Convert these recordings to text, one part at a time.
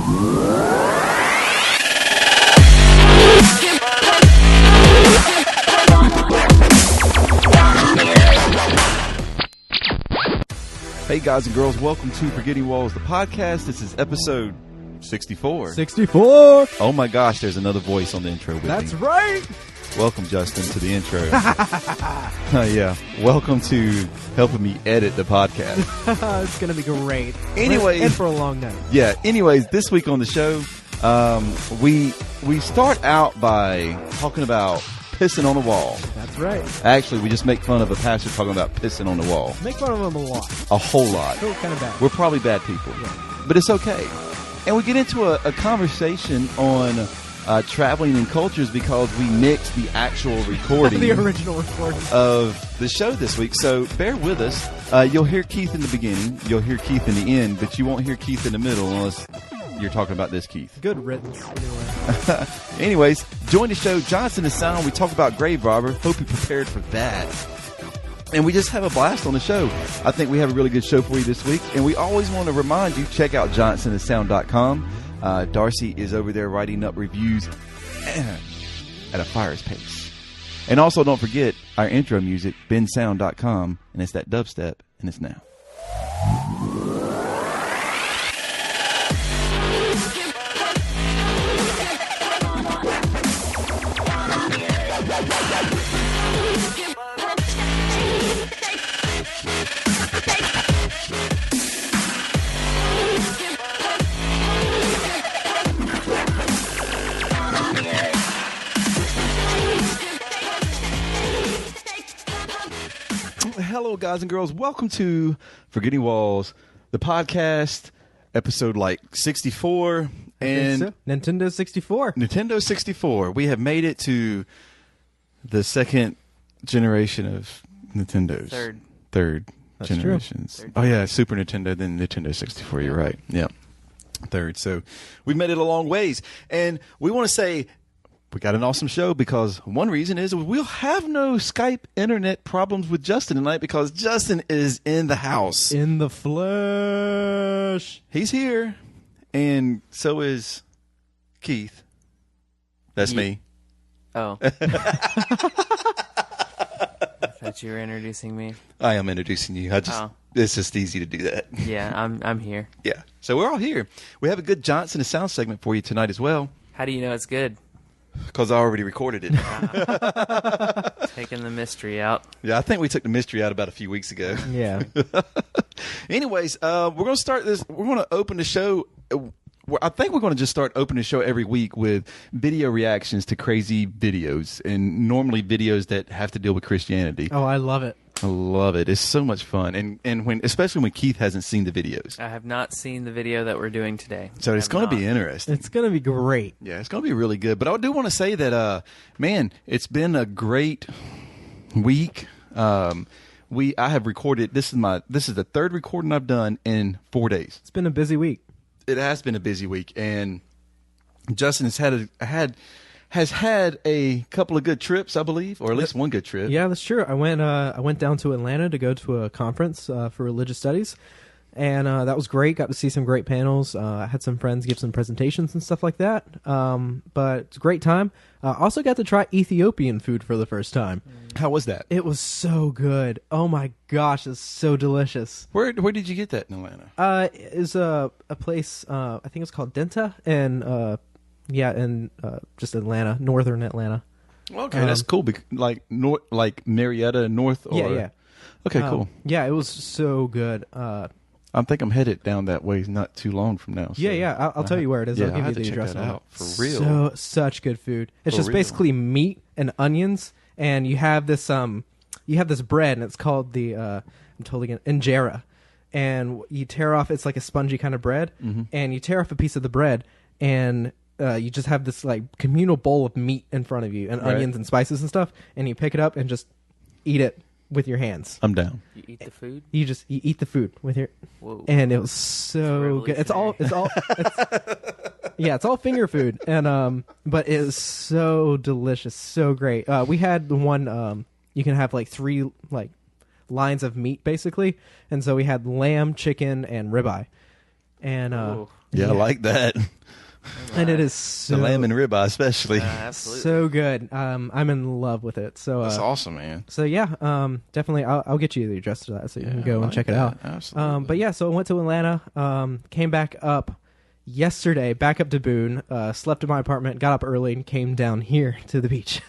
Hey guys and girls, welcome to Forgetting Walls, the podcast. This is episode 64. 64! Oh my gosh, there's another voice on the intro with That's me. right! Welcome, Justin, to the intro. Yeah, welcome to helping me edit the podcast. It's going to be great. Anyways, and for a long night. Yeah, anyways, this week on the show, we start out by talking about pissing on the wall. That's right. Actually, we just make fun of a pastor talking about pissing on the wall. Make fun of them a lot. A whole lot. Feel kind of bad. We're probably bad people. Yeah. But it's okay. And we get into a conversation on traveling and cultures because we mixed the actual recording The original recording. of the show this week. So bear with us. You'll hear Keith in the beginning. You'll hear Keith in the end. But you won't hear Keith in the middle unless you're talking about this Keith. Good riddance. Anyway. Anyways, join the show. Johnson is Sound. We talk about grave robber. Hope you're prepared for that. And we just have a blast on the show. I think we have a really good show for you this week. And we always want to remind you, check out johnsonandsound.com. Darcy is over there writing up reviews at a fire's pace. And also don't forget our intro music, bensound.com. And it's that dubstep, and it's now. Hello, guys and girls. Welcome to Forgetting Walls, the podcast, episode 64. And So, Nintendo 64. Nintendo 64. We have made it to the second generation of Nintendos. Third That's generations. true. Oh, yeah, Super Nintendo, then Nintendo 64. You're right. Yeah. Third. So we've made it a long ways. And we want to say we got an awesome show because one reason is we'll have no Skype internet problems with Justin tonight because Justin is in the house. In the flesh. He's here, and so is Keith. That's me. Oh. I thought you were introducing me. I am introducing you. It's just easy to do that. Yeah, I'm here. Yeah. So we're all here. We have a good Johnson and Sound segment for you tonight as well How do you know it's good? because I already recorded it. Taking the mystery out. Yeah, I think we took the mystery out about a few weeks ago. Yeah. Anyways, we're going to start this. We're going to open the show. I think we're going to just start opening the show every week with video reactions to crazy videos, and normally videos that have to deal with Christianity. Oh, I love it. I love it. It's so much fun, and especially when Keith hasn't seen the videos. I have not seen the video that we're doing today. So it's going to be interesting. It's going to be great. Yeah, it's going to be really good. But I do want to say that, man, it's been a great week. I have recorded. This is the third recording I've done in 4 days. It's been a busy week. It has been a busy week, and Justin has had a couple of good trips, I believe, or at least one good trip. Yeah, that's true. I went down to Atlanta to go to a conference for religious studies, and that was great. Got to see some great panels. I had some friends give some presentations and stuff like that. But it's a great time. Also got to try Ethiopian food for the first time. How was that? It was so good. Oh my gosh, it's so delicious. Where did you get that in Atlanta? Is a place I think it's called Denta, and just Atlanta, northern Atlanta. Okay, that's cool. Like Marietta, North. Or... Yeah. Okay, cool. Yeah, it was so good. I think I'm headed down that way not too long from now. So Yeah. I'll tell you where it is. Yeah, I'll give I you have to the check address. that out for real. Such good food. It's For just real. basically meat and onions, and you have this bread, and it's called the I'm totally gonna injera, and you tear off. It's like a spongy kind of bread, and you tear off a piece of the bread, and you just have this like communal bowl of meat in front of you, and onions and spices and stuff, and you pick it up and just eat it with your hands. I'm down. You eat the food? You eat the food with your, Whoa. and it was so good. It's all it's all finger food, and but it was so delicious, so great. We had the one you can have like 3 like lines of meat basically, and so we had lamb, chicken, and ribeye, and Yeah, I like that. And it is so, The lamb and ribeye, especially. Absolutely. so good. I'm in love with it. So That's awesome, man. So yeah, definitely I'll get you the address to that so you can go and check it out. Absolutely. But yeah, so I went to Atlanta, came back up yesterday, back up to Boone, slept in my apartment, got up early, and came down here to the beach.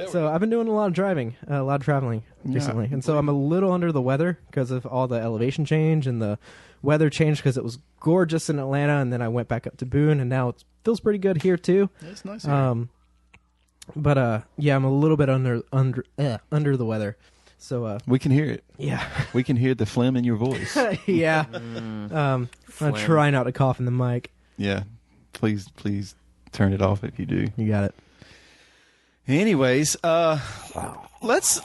So I've been doing a lot of driving, a lot of traveling recently, and so I'm a little under the weather because of all the elevation change and the weather change because it was gorgeous in Atlanta, and then I went back up to Boone, and now it feels pretty good here too. It's nice. But yeah, I'm a little bit under the weather. So we can hear it. Yeah. We can hear the phlegm in your voice. Yeah. I'll try not to cough in the mic. Yeah. Please turn it off if you do. You got it. Anyways, let's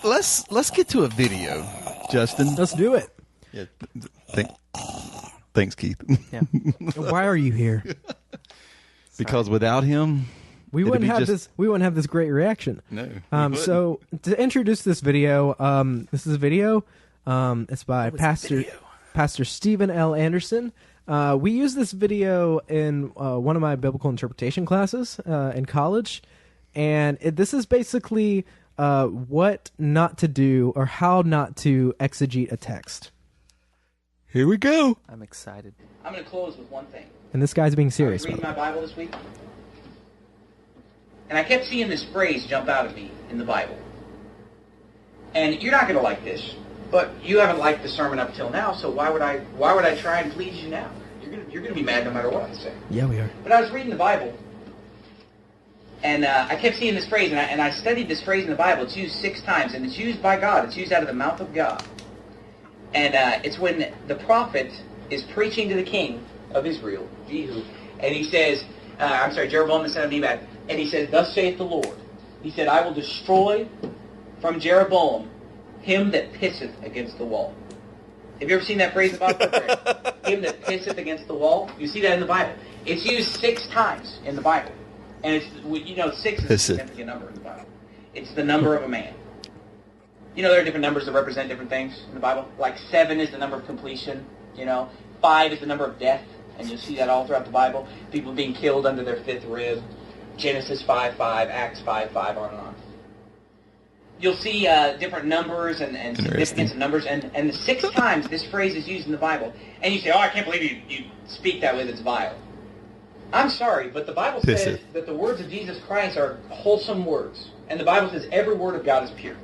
get to a video, Justin. Let's do it. Yeah. Thanks, Keith. Yeah. Why are you here? Because without him, We it'd wouldn't be have just- this. We wouldn't have this great reaction. No. we wouldn't. So to introduce this video, this is a video. It's by Pastor Stephen L. Anderson. We used this video in one of my biblical interpretation classes in college, and this is basically what not to do or how not to exegete a text. Here we go. I'm excited. I'm going to close with one thing. And this guy's being I was serious. reading my Bible this week, and I kept seeing this phrase jump out at me in the Bible. And you're not going to like this, but you haven't liked the sermon up till now, so why would I try and please you now? You're going to be mad no matter what I say. Yeah, we are. But I was reading the Bible, and I kept seeing this phrase, and I studied this phrase in the Bible. It's used 6 times, and it's used by God. It's used out of the mouth of God. And it's when the prophet is preaching to the king of Israel, Jehu, and he says, Jeroboam the son of Nebat, and he says, "Thus saith the Lord." He said, "I will destroy from Jeroboam him that pisseth against the wall." Have you ever seen that phrase in the Bible? Him that pisseth against the wall. You see that in the Bible. It's used 6 times in the Bible. And it's, 6 is a significant number in the Bible. It's the number of a man. There are different numbers that represent different things in the Bible. Like 7 is the number of completion. 5 is the number of death. And you'll see that all throughout the Bible. People being killed under their 5th rib. Genesis 5:5, Acts 5:5, on and on. You'll see different numbers and significance of numbers. And the 6 times this phrase is used in the Bible. And you say, "Oh, I can't believe you speak that way, that's vile." I'm sorry, but the Bible says that the words of Jesus Christ are wholesome words. And the Bible says every word of God is pure.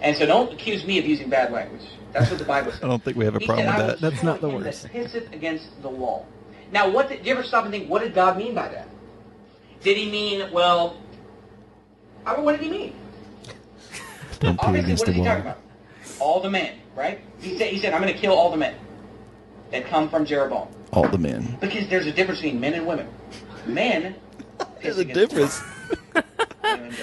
And so don't accuse me of using bad language. That's what the Bible says. I don't think we have a problem with that. That's not the word. worst. That pisseth against the wall. Now, did you ever stop and think, what did God mean by that? Did he mean, what did he mean? Don't pee Obviously, against what is the he wall. talking about? All the men, right? He said, "I'm going to kill all the men that come from Jeroboam." All the men. Because there's a difference between men and women. Men There's piss a against the difference. wall. Women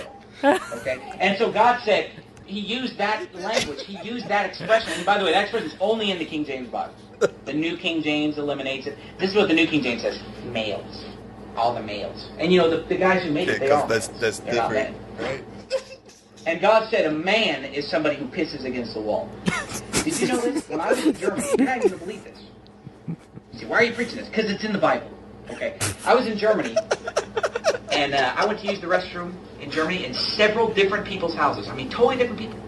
don't. Okay? And so God said, he used that language, he used that expression. And by the way, that expression is only in the King James Bible. The New King James eliminates it. This is what the New King James says. Males. All the males. And the guys who make it, they are that's males. They're not different, men. right? And God said a man is somebody who pisses against the wall. Did you know this? When I was in Germany, you're not even going to believe this. You say, "Why are you preaching this?" Because it's in the Bible. Okay? I was in Germany, and I went to use the restroom in Germany in several different people's houses. I mean, totally different people.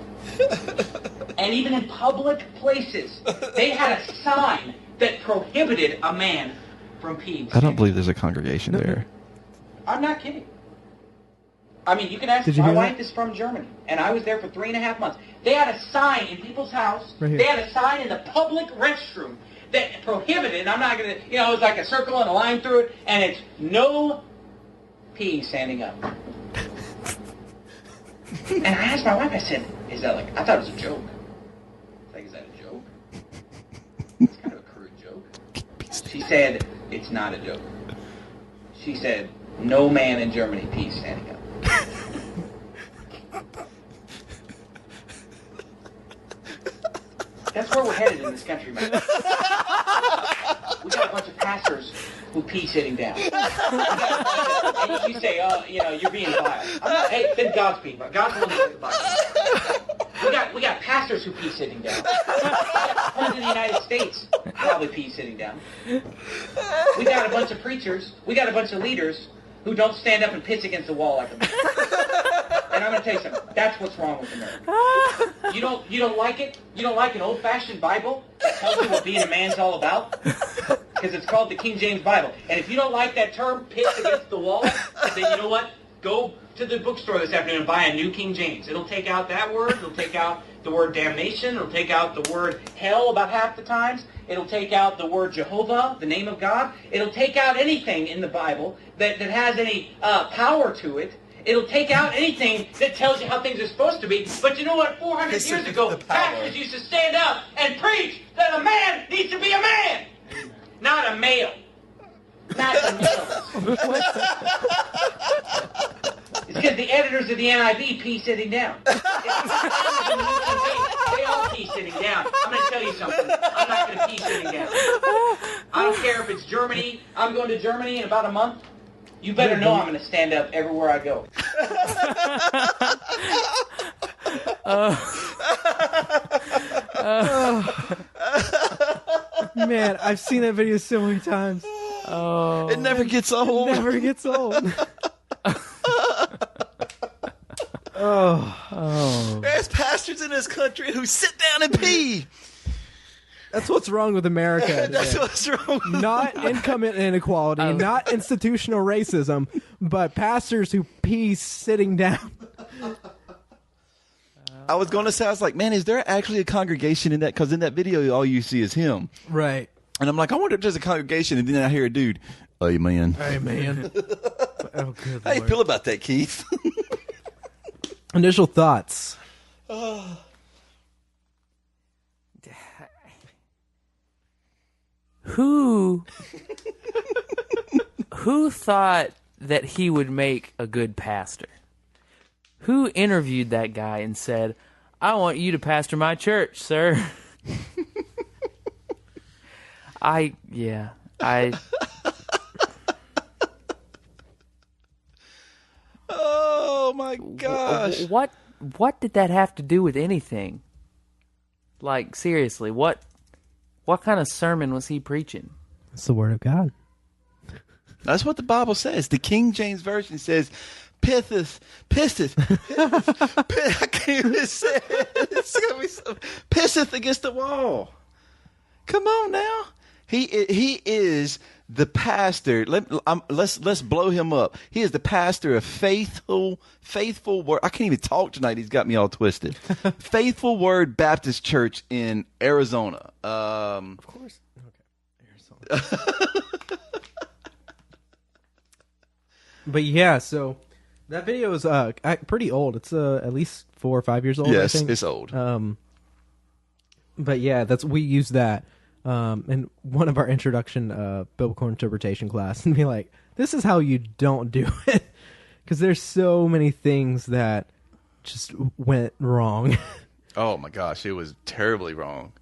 And even in public places, they had a sign that prohibited a man from peeing. I don't believe there's a congregation there. I'm not kidding. I mean, you can ask. Did you My hear wife that? is from Germany, and I was there for 3.5 months. They had a sign in people's house. Right here. They had a sign in the public restroom that prohibited, and I'm not going to, it was like a circle and a line through it, and it's no peeing standing up. And I asked my wife, I said, "Is that I thought it was a joke." Like, "Is that a joke?" It's kind of a crude joke. She said, "It's not a joke." She said, "No man in Germany pees standing up." That's where we're headed in this country, man. We got a bunch of pastors who pee sitting down. And you say, "Oh, you're being vile." I'm not, hey, then God's being vile. God's the one that says the Bible. We We got pastors who pee sitting down. We got president of the United States probably pee sitting down. We got a bunch of preachers. We got a bunch of leaders who don't stand up and piss against the wall like a man. And I'm going to tell you something. That's what's wrong with America. You don't like it? You don't like an old-fashioned Bible that tells you what being a man's all about? Because it's called the King James Bible. And if you don't like that term, piss against the wall, then you know what? Go to the bookstore this afternoon and buy a new King James. It'll take out that word. It'll take out the word damnation. It'll take out the word hell about half the times. It'll take out the word Jehovah, the name of God. It'll take out anything in the Bible that has any power to it. It'll take out anything that tells you how things are supposed to be. But you know what? 400 years ago, pastors used to stand up and preach that a man needs to be a man, not a male. Not a male. It's because the editors of the NIV pee sitting down. They all pee sitting down. I'm going to tell you something. I'm not going to pee sitting down. I don't care if it's Germany. I'm going to Germany in about a month. You better know I'm going to stand up everywhere I go. Man, I've seen that video so many times. Oh, It never gets old. It never gets old. There's pastors in this country who sit down and pee. That's what's wrong with America. That's today. what's wrong. Not income inequality, not institutional racism, but pastors who pee sitting down. I was going to say, I was like, man, is there actually a congregation in that? Because in that video, all you see is him. Right. And I'm like, I wonder if there's a congregation. And then I hear a dude, hey, man. Hey, man. Oh, good How you Lord. feel about that, Keith? Initial thoughts. who thought that he would make a good pastor? Who interviewed that guy and said, "I want you to pastor my church, sir"? I Oh, my gosh. What did that have to do with anything? Like, seriously, what kind of sermon was he preaching? It's the word of God. That's what the Bible says. The King James Version says, pisseth. I can't even say it. It's gonna be so, pisseth against the wall. Come on now. He is the pastor. Let's blow him up. He is the pastor of faithful word. I can't even talk tonight. He's got me all twisted. Faithful Word Baptist Church in Arizona. Of course. Okay. Arizona. But yeah, so that video is pretty old. It's at least 4 or 5 years old. Yes, I think. it's old. But yeah, we use that in one of our introduction biblical interpretation class, and be like, this is how you don't do it, because there's so many things that just went wrong. Oh my gosh, it was terribly wrong.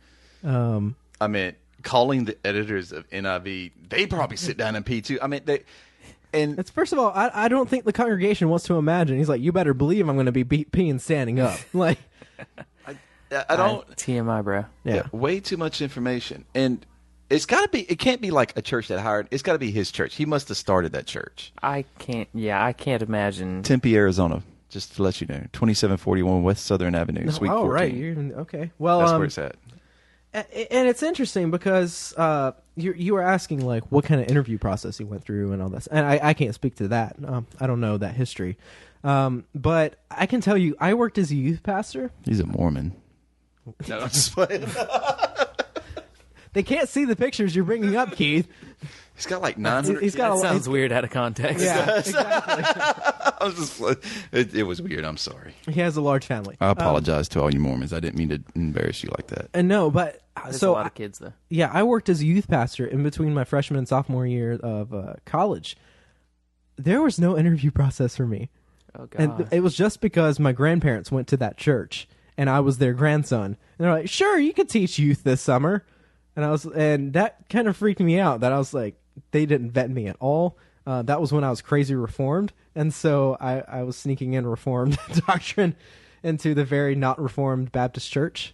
I mean, calling the editors of NIV, they probably sit down and pee too. I mean, it's first of all, I don't think the congregation wants to imagine. He's like, you better believe I'm going to be peeing standing up. Like, I don't. TMI, bro. Yeah, way too much information, and it's got to be. It can't be like a church that hired. It's got to be his church. He must have started that church. I can't imagine. Tempe, Arizona. Just to let you know, 2741 West Southern Avenue, Suite 14. Right. Okay. Well, that's where it's at. And it's interesting because you were asking like what kind of interview process he went through and all this, and I can't speak to that. I don't know that history, but I can tell you I worked as a youth pastor. He's a Mormon. No, I'm just playing. They can't see the pictures you're bringing up, Keith. He's got like 900. He's got That sounds weird out of context. Yeah, exactly. I was just. It was weird. I'm sorry. He has a large family. I apologize to all you Mormons. I didn't mean to embarrass you like that. And no, but There's so a lot of kids though. Yeah, I worked as a youth pastor in between my freshman and sophomore year of college. There was no interview process for me. Oh god. And it was just because my grandparents went to that church and I was their grandson. And they're like, "Sure, you could teach youth this summer." And that kind of freaked me out, that I was like, they didn't vet me at all. That was when I was crazy reformed, and so I was sneaking in reformed doctrine, into the very not Reformed Baptist church.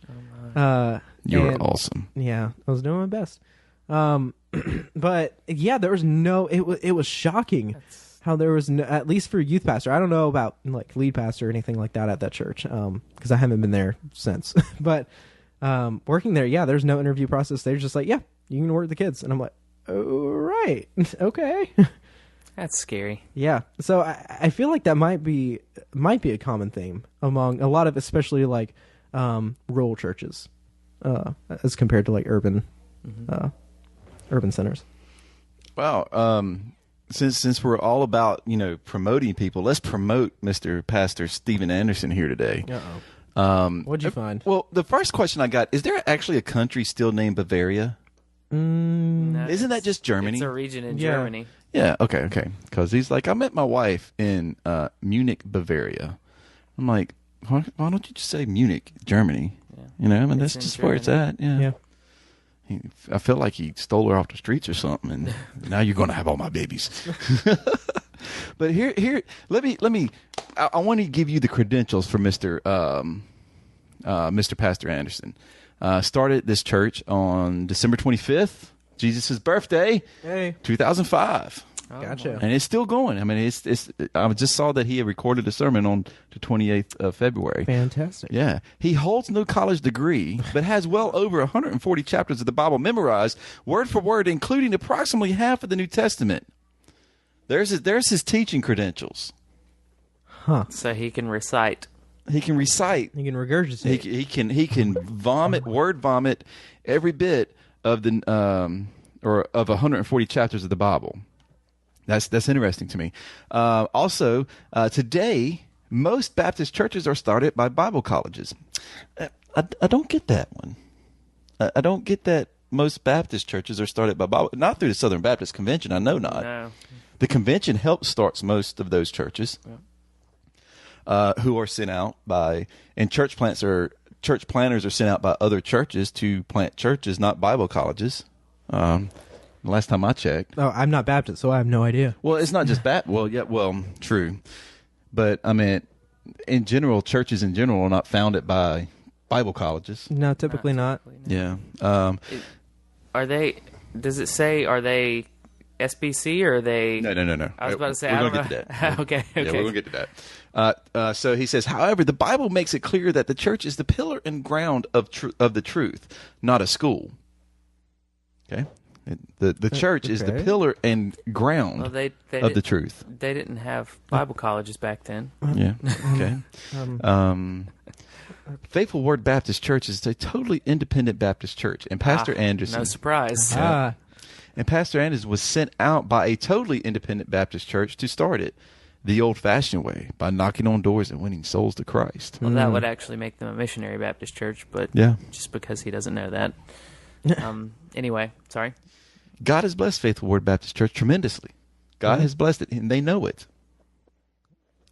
You were awesome. Yeah, I was doing my best. But yeah, there was no. It was shocking how there was no, at least for youth pastor. I don't know about like lead pastor or anything like that at that church because I haven't been there since. But working there, yeah, there's no interview process. They're just like, yeah, you can work the kids, and I'm like, oh, right, okay. That's scary. Yeah, so I feel like that might be a common theme among a lot of, especially like rural churches, as compared to like urban centers. Wow. Since we're all about promoting people, let's promote Mr. Pastor Steven Anderson here today. What'd you find? Well, the first question I got is: there actually a country still named Bavaria? No, Isn't that just Germany? It's a region in Germany. Yeah, okay. Because he's like, I met my wife in Munich, Bavaria. I'm like, why don't you just say Munich, Germany? Yeah. I mean, that's just where it's at. Yeah. I feel like he stole her off the streets or something, and now you're going to have all my babies. But here, let me. I want to give you the credentials for Mr. Pastor Anderson. Started this church on December 25th, Jesus' birthday, 2005. Gotcha. And it's still going. I mean, it's. I just saw that he had recorded a sermon on the 28th of February. Fantastic. Yeah. He holds no college degree, but has well over 140 chapters of the Bible memorized, word for word, including approximately half of the New Testament. There's his teaching credentials. Huh. So he can recite. He can recite. He can regurgitate. He can word vomit every bit of the of 140 chapters of the Bible. That's interesting to me. Also, today most Baptist churches are started by Bible colleges. I don't get that one. I don't get that most Baptist churches are started by Bible, not through the Southern Baptist Convention. I know not. No. The convention helps starts most of those churches. Yeah. Who are sent out by, and church planters are sent out by other churches to plant churches, not Bible colleges. Last time I checked. Oh, I'm not Baptist, so I have no idea. Well, it's not just true. But I mean, in general, churches in general are not founded by Bible colleges. No, typically not. Yeah. Are they? Does it say? Are they SBC or are they? No. I was about to say. We're going to get to that. Okay. Yeah, we're going to get to that. So he says, however, the Bible makes it clear that the church is the pillar and ground of the truth, not a school. Okay. The church is the pillar and ground of the truth. They didn't have Bible colleges back then. Yeah. Okay. Faithful Word Baptist Church is a totally independent Baptist church, and Pastor Anderson. No surprise. And Pastor Anderson was sent out by a totally independent Baptist church to start it the old-fashioned way, by knocking on doors and winning souls to Christ. Well, that would actually make them a missionary Baptist church, but just because he doesn't know that. Anyway, sorry. God has blessed Faithful Word Baptist Church tremendously. God has blessed it, and they know it.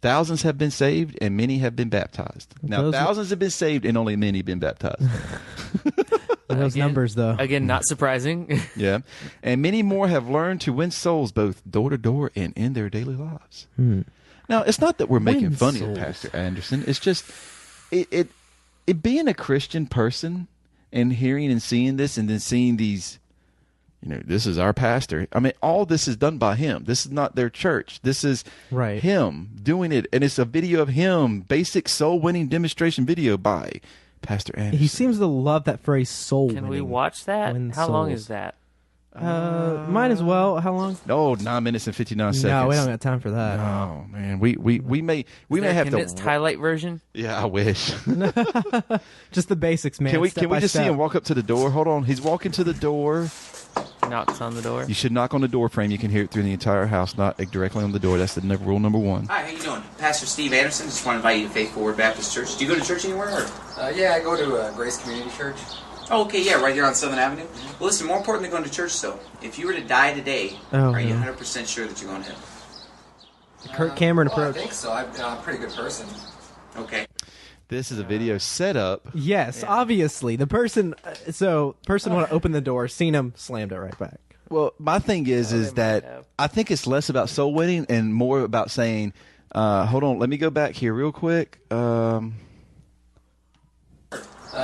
Thousands have been saved, and many have been baptized. Now, thousands have been saved, and only many have been baptized. Those numbers, though. Again, not surprising. Yeah. And many more have learned to win souls both door to door and in their daily lives. Now, it's not that we're making fun of Pastor Anderson. It's just it being a Christian person and hearing and seeing this and then seeing these, this is our pastor. I mean, all this is done by him. This is not their church. This is him doing it. And it's a video of him, basic soul-winning demonstration video by Pastor Anderson. He seems to love that phrase, soul winning. Can we watch that? How long is that? Might as well. How long? No, 9 minutes and 59 seconds. No, we don't have time for that. Oh man, we may have to. Condensed highlight version. Yeah, I wish. Just the basics, man. Can we just see him walk up to the door? Hold on, he's walking to the door. Knocks on the door. You should knock on the door frame. You can hear it through the entire house, not directly on the door. That's rule number one. Hi, how you doing? Pastor Steve Anderson. Just want to invite you to Faithful Word Baptist Church. Do you go to church anywhere? Or? Yeah, I go to Grace Community Church. Oh, okay, yeah, right here on Southern Avenue. Well, listen, more important than going to church, though, if you were to die today, are you 100% sure that you're going to heaven? Kurt Cameron approach. I think so. I'm a pretty good person. Okay. This is a video set up. Yes, obviously. The person want to open the door, seen him, slammed it right back. Well, my thing is that I think it's less about soul winning and more about saying, hold on, let me go back here real quick.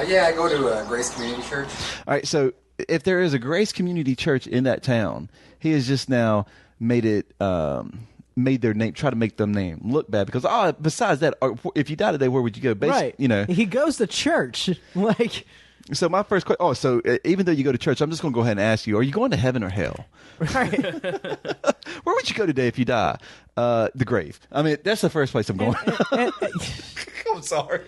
Yeah, I go to Grace Community Church. All right, so if there is a Grace Community Church in that town, he has just now made it made their name, try to make them name look bad because besides that, if you died today, where would you go? Right. You know, he goes to church. Like, so my first question. So even though you go to church, I'm just going to go ahead and ask you: are you going to heaven or hell? right. Where would you go today if you die? The grave. I mean, that's the first place I'm going. I'm sorry.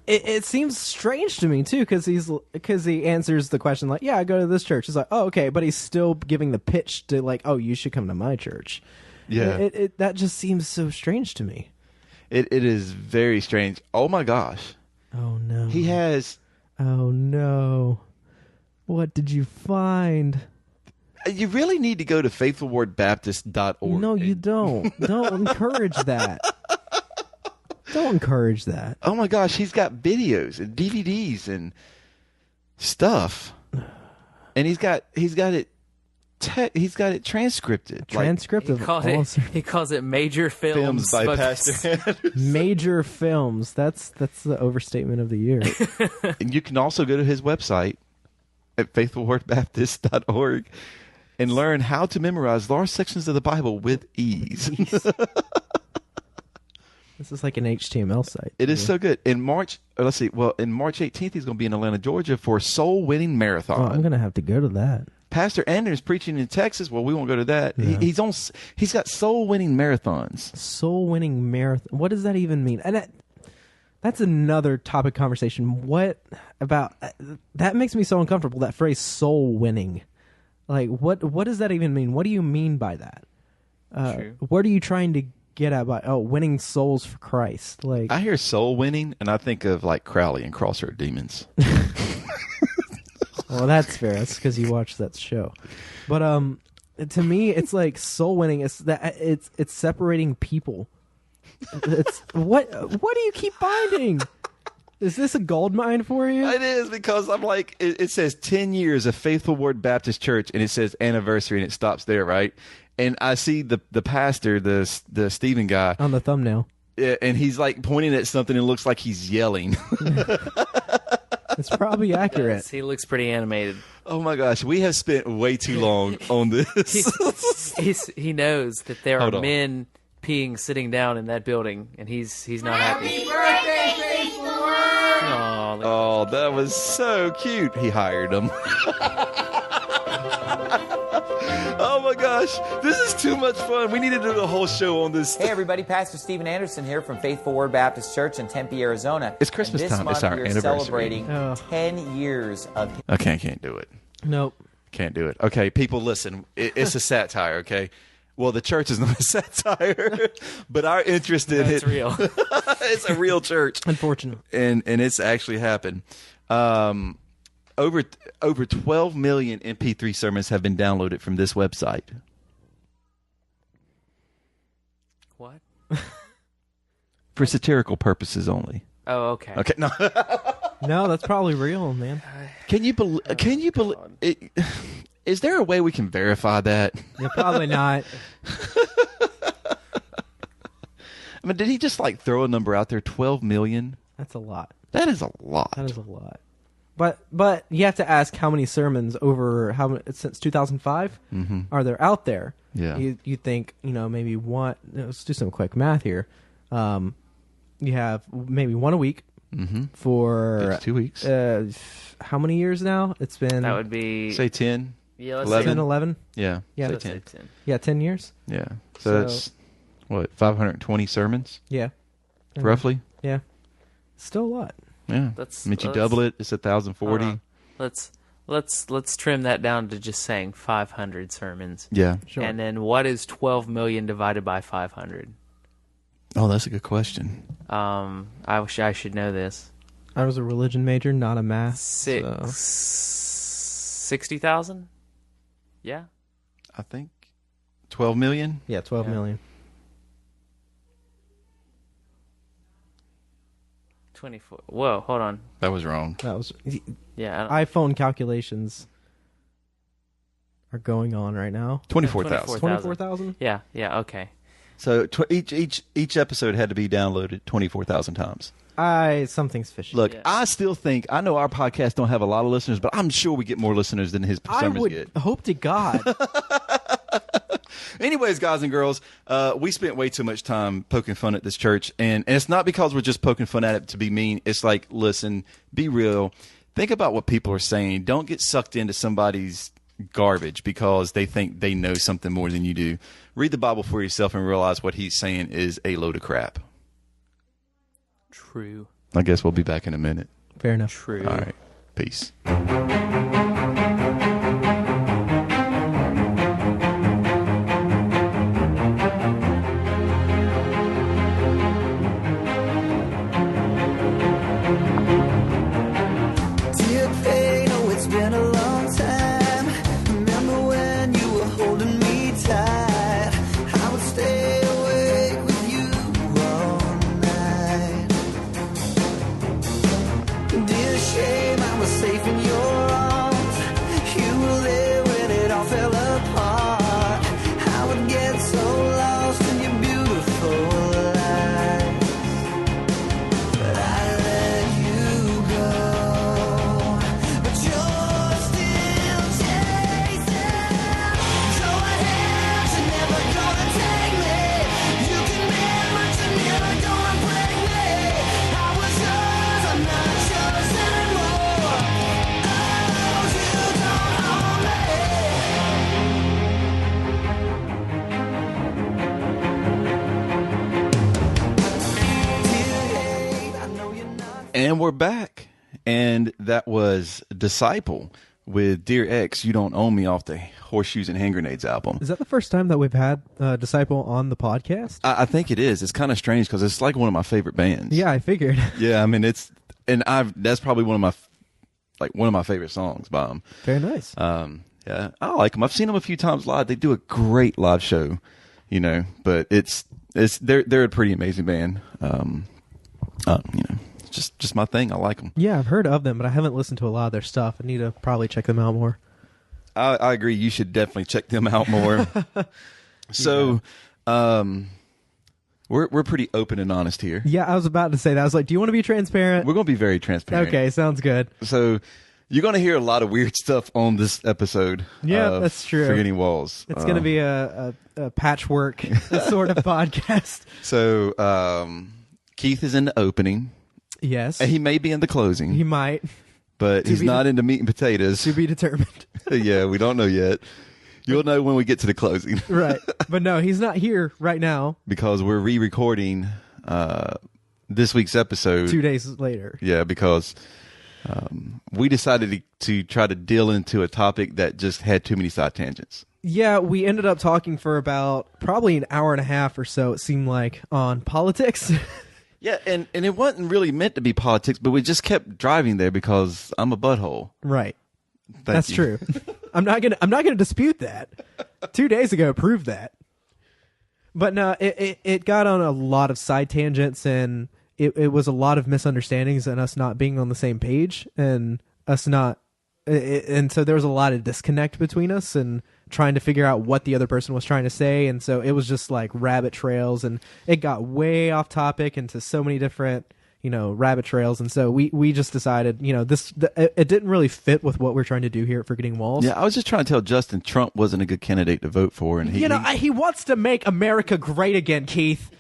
It seems strange to me too, because he answers the question like, "Yeah, I go to this church." He's like, "Oh, okay," but he's still giving the pitch to like, "Oh, you should come to my church." Yeah, that just seems so strange to me. It is very strange. Oh my gosh. Oh no. He has. Oh no. What did you find? You really need to go to faithfulwordbaptist.org. No, you don't. Don't encourage that. Don't encourage that. Oh my gosh, he's got videos and DVDs and stuff, and he's got it transcripted. Transcript of all he calls it major films by Pastor Anderson. Major films. That's the overstatement of the year. And you can also go to his website at faithfulwordbaptist.org and learn how to memorize large sections of the Bible with ease. This is like an HTML site. It is so good. In March 18th, he's going to be in Atlanta, Georgia for Soul Winning Marathon. Oh, I'm going to have to go to that. Pastor Anders preaching in Texas. Well, we won't go to that. No. He's got Soul Winning Marathons. Soul Winning Marathon. What does that even mean? And that's another topic conversation. What about that makes me so uncomfortable, that phrase soul winning. Like what does that even mean? What do you mean by that? What are you trying to get at by winning souls for Christ? Like, I hear soul winning and I think of like Crowley and Crossroad Demons. Well, that's fair. That's because you watched that show. But to me, it's like soul winning. It's separating people. It's what do you keep finding? Is this a gold mine for you? It is, because I'm like, it says 10 years of Faithful Word Baptist Church, and it says anniversary, and it stops there, right? And I see the pastor, the Stephen guy on the thumbnail, and he's like pointing at something and looks like he's yelling. It's probably accurate. Yes, he looks pretty animated. Oh my gosh, we have spent way too long on this. He knows that there are men peeing sitting down in that building, and he's not happy. Happy birthday, Faithful Word! Oh, that was so cute. He hired him. Oh my gosh, this is too much fun. We need to do the whole show on this. Hey everybody, Pastor Stephen Anderson here from Faithful Word Baptist Church in Tempe, Arizona. It's Christmas and this time. month It's our we're anniversary. Celebrating 10 years of. Okay, I can't do it. Nope. Can't do it. Okay, people, listen. It's a satire, okay? Well, the church is not a satire, but our interest in It's it. real. It's a real church. Unfortunate. And it's actually happened. Over 12 million MP3 sermons have been downloaded from this website. What? For satirical purposes only. Oh, okay. Okay, no. No, that's probably real, man. Can you believe? Is there a way we can verify that? Yeah, probably not. I mean, did he just like throw a number out there? 12 million? That's a lot. That is a lot. That is a lot. But you have to ask how many sermons since 2005 are there out there? Yeah. You think, maybe one. Let's do some quick math here. You have maybe one a week for That's 2 weeks. how many years now? It's been, That would be Say 10. yeah, let's 11. 10, 11. Yeah. Yeah. Say Let's 10. say 10. Yeah, 10 years. Yeah. So that's what, 520 sermons Yeah, roughly? yeah. Still a lot. Yeah. Let's- I mean, you let's- double it, it's 1,040. Hold on. Let's trim that down to just saying 500 sermons. Yeah. Sure. And then what is 12 million divided by 500? Oh, that's a good question. I wish I should know this. I was a religion major, not a math. 60,000? Yeah. I think 12 million. Yeah, 12 million. 24. Whoa, hold on. That was wrong. That was Yeah. iPhone calculations are going on right now. 24,000. 24,000. Yeah, okay. So each episode had to be downloaded 24,000 times. Something's fishy. Look, Yeah. I still think, I know our podcast don't have a lot of listeners, but I'm sure we get more listeners than his I sermons would get. hope to God. Anyways, guys and girls, we spent way too much time poking fun at this church, and it's not because we're just poking fun at it to be mean. It's like, listen, be real. Think about what people are saying. Don't get sucked into somebody's garbage because they think they know something more than you do. Read the Bible for yourself and realize what he's saying is a load of crap. True. I guess we'll be back in a minute. Fair enough. True. All right. Peace. Dear pain, oh, it's been a long time. Remember when you were holding me tight? I would stay awake with you all night. Dear shame, I was safe in your arms. You were there when it all fell apart. I would get so lost in your beautiful lies. But I let you go. But you're still chasing. Go ahead, you're never gonna take me. You can mend, but you're never gonna break me. I was yours, I'm not yours anymore. Oh, you don't own me. Dear hate, I know you're not. And we're back. And that was Disciple with Dear X, You Don't Own Me off the Horseshoes and Hand Grenades album. Is that the first time that we've had Disciple on the podcast? I think it is. It's kind of strange because it's like one of my favorite bands. Yeah, I figured. Yeah, I mean, that's probably one of my favorite songs by them. Very nice. Yeah, I like them. I've seen them a few times live. They do a great live show, but they're a pretty amazing band. It's just my thing. I like them. Yeah, I've heard of them, but I haven't listened to a lot of their stuff. I need to probably check them out more. I agree. You should definitely check them out more. So, we're pretty open and honest here. Yeah, I was about to say that. I was like, do you want to be transparent? We're going to be very transparent. Okay, sounds good. So, you're going to hear a lot of weird stuff on this episode. Yeah, of that's true. Forgetting Walls. It's going to be a patchwork sort of podcast. So, Keith is in the opening. Yes. And he may be in the closing. He might. But he's not into meat and potatoes. To be determined. Yeah, we don't know yet. You'll know when we get to the closing. Right. But no, he's not here right now. Because we're re-recording this week's episode. 2 days later. Yeah, because we decided to try to deal into a topic that just had too many side tangents. Yeah, we ended up talking for about probably an hour and a half or so, it seemed like, on politics. Yeah, and it wasn't really meant to be politics, but we just kept driving there because I'm a butthole. Right. Thank you. True. I'm not gonna dispute that. 2 days ago proved that. But no, it got on a lot of side tangents, and it was a lot of misunderstandings and us not being on the same page, and us not, and so there was a lot of disconnect between us and trying to figure out what the other person was trying to say, and so it was just like rabbit trails, and it got way off topic into so many different rabbit trails, and so we just decided it didn't really fit with what we're trying to do here at Forgetting Walls. Yeah, I was just trying to tell Justin Trump wasn't a good candidate to vote for, and he wants to make America great again, Keith.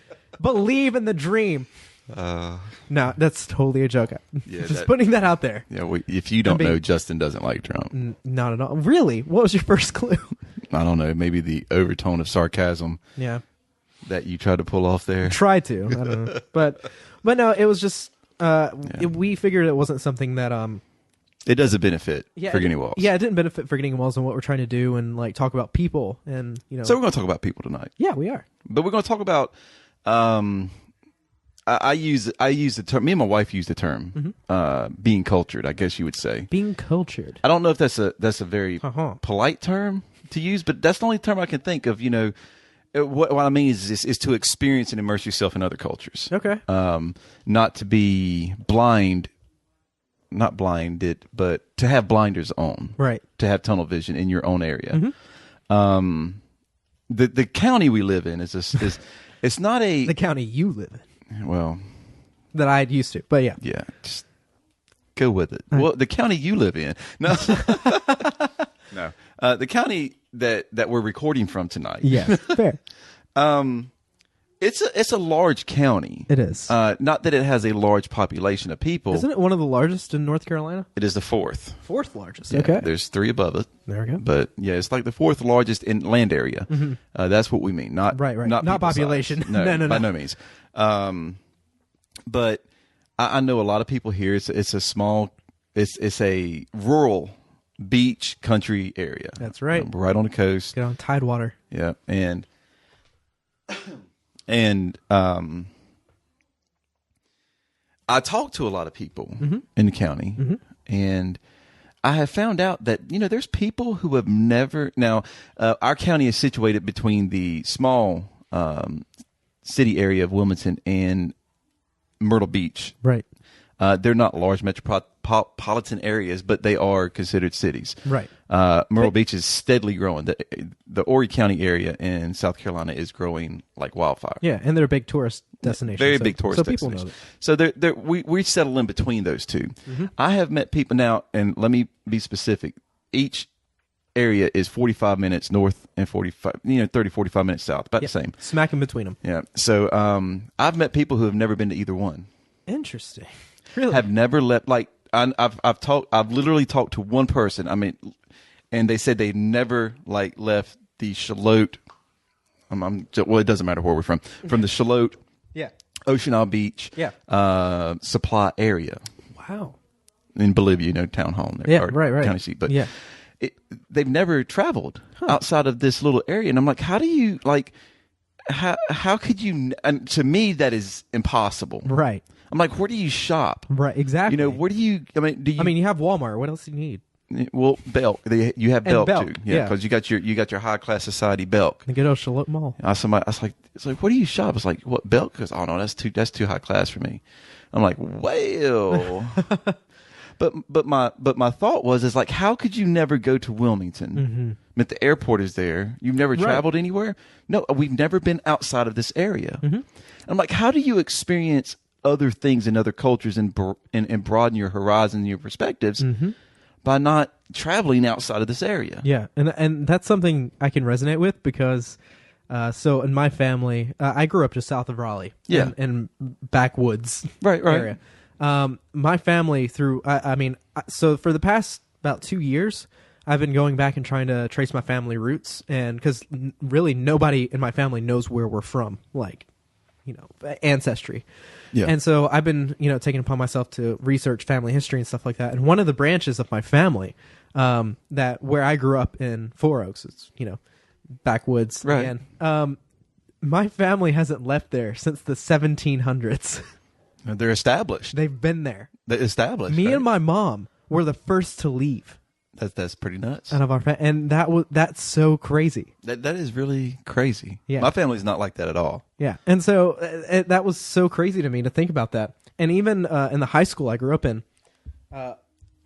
Believe in the dream. No, that's totally a joke. Yeah, just putting that out there. Yeah, if you don't know, Justin doesn't like Trump. Not at all. Really? What was your first clue? I don't know. Maybe the overtone of sarcasm. Yeah. That you tried to pull off there. Try to. I don't know. But no, it was just we figured it wasn't something that it doesn't benefit Forgetting Walls. Yeah, it didn't benefit Forgetting Walls and what we're trying to do, and like talk about people, and So we're going to talk about people tonight. Yeah, we are. But we're going to talk about I use the term. Me and my wife use the term being cultured, I guess you would say. Being cultured. I don't know if that's a very polite term to use, but that's the only term I can think of. What I mean is to experience and immerse yourself in other cultures. Okay. Not to be not blinded, but to have blinders on. Right. To have tunnel vision in your own area. The county we live in is it's not a the county you live in. Well, that I used to. But yeah. Yeah, just go with it. Well, the county you live in. No. No. The county that we're recording from tonight. Yes, fair. It's a large county. It is. Not that it has a large population of people. Isn't it one of the largest in North Carolina? It is the fourth. Fourth largest. Yeah, Okay. There's 3 above it. There we go. But yeah, it's like the 4th largest in land area. That's what we mean. Not Right. Not Not people population. size. No, No. by no means. But I know a lot of people here. It's a small. It's a rural beach country area. That's right. Right on the coast. Get on Tidewater. Yeah, and I talked to a lot of people in the county, and I have found out that there's people who have never. Now, our county is situated between the small city area of Wilmington and Myrtle Beach. Right. They're not large metropolitan areas, but they are considered cities. Right. Myrtle Beach is steadily growing. The Horry County area in South Carolina is growing like wildfire. Yeah, and they're a big tourist destination. Very big tourist so destination. people know So we settle in between those two. I have met people now, and let me be specific. Each area is 45 minutes north and 45 minutes south, about the same. Smack in between them. Yeah. So I've met people who have never been to either one. Interesting. Really? Have never left. Like I've literally talked to one person. I mean, and they said they never left the Charlotte. Well, it doesn't matter where we're from. From the Charlotte, Yeah. Ocean Isle Beach, supply area Wow. in Bolivia, town hall there, Yeah, or right. county seat. But Yeah. they've never traveled outside of this little area, and I'm like, how do you How could you? And to me, that is impossible. Right. I'm like, where do you shop? Right. Exactly. Where do you? I mean, do you? you have Walmart. What else do you need? Well, Belk. You have Belk, Belk, too. yeah. Because you got your high class society Belk. The good old Charlotte Mall. I was like, it's like, where do you shop? It's like, what, Belk? Because oh no, that's too high class for me. I'm like, well. But my thought was like, how could you never go to Wilmington? I mean, the airport is there. You've never traveled anywhere? No, we've never been outside of this area. I'm like, how do you experience other things and other cultures and broaden your horizon and your perspectives by not traveling outside of this area? Yeah, and that's something I can resonate with because, so in my family, I grew up just south of Raleigh, in backwoods area. My family so for the past about 2 years, I've been going back and trying to trace my family roots, and because really nobody in my family knows where we're from, ancestry. Yeah. And so I've been, taking upon myself to research family history and stuff like that. And one of the branches of my family, that where I grew up in Four Oaks, it's, backwoods. Right. And, my family hasn't left there since the 1700s. They're established. They've been there. They're established. Me and my mom were the first to leave. That's pretty nuts. Out of our and that's so crazy. That is really crazy. Yeah. My family's not like that at all. Yeah, and so that was so crazy to me to think about that. And even in the high school I grew up in,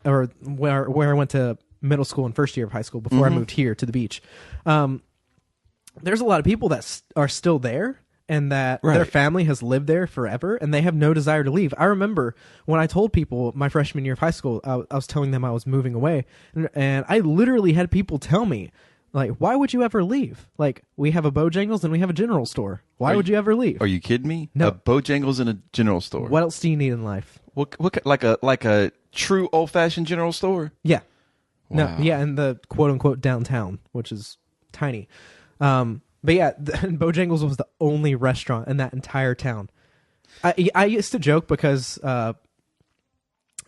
or where I went to middle school and first year of high school before I moved here to the beach, there's a lot of people that are still there. And that their family has lived there forever, and they have no desire to leave. I remember when I told people my freshman year of high school, I was telling them I was moving away, and I literally had people tell me, like, "Why would you ever leave? Like, we have a Bojangles and we have a general store. Why would you ever leave?" Are you kidding me? No. A Bojangles and a general store. What else do you need in life? What like a true old fashioned general store? Yeah. Wow. No. Yeah, in the quote unquote downtown, which is tiny. But yeah, Bojangles was the only restaurant in that entire town. I used to joke because,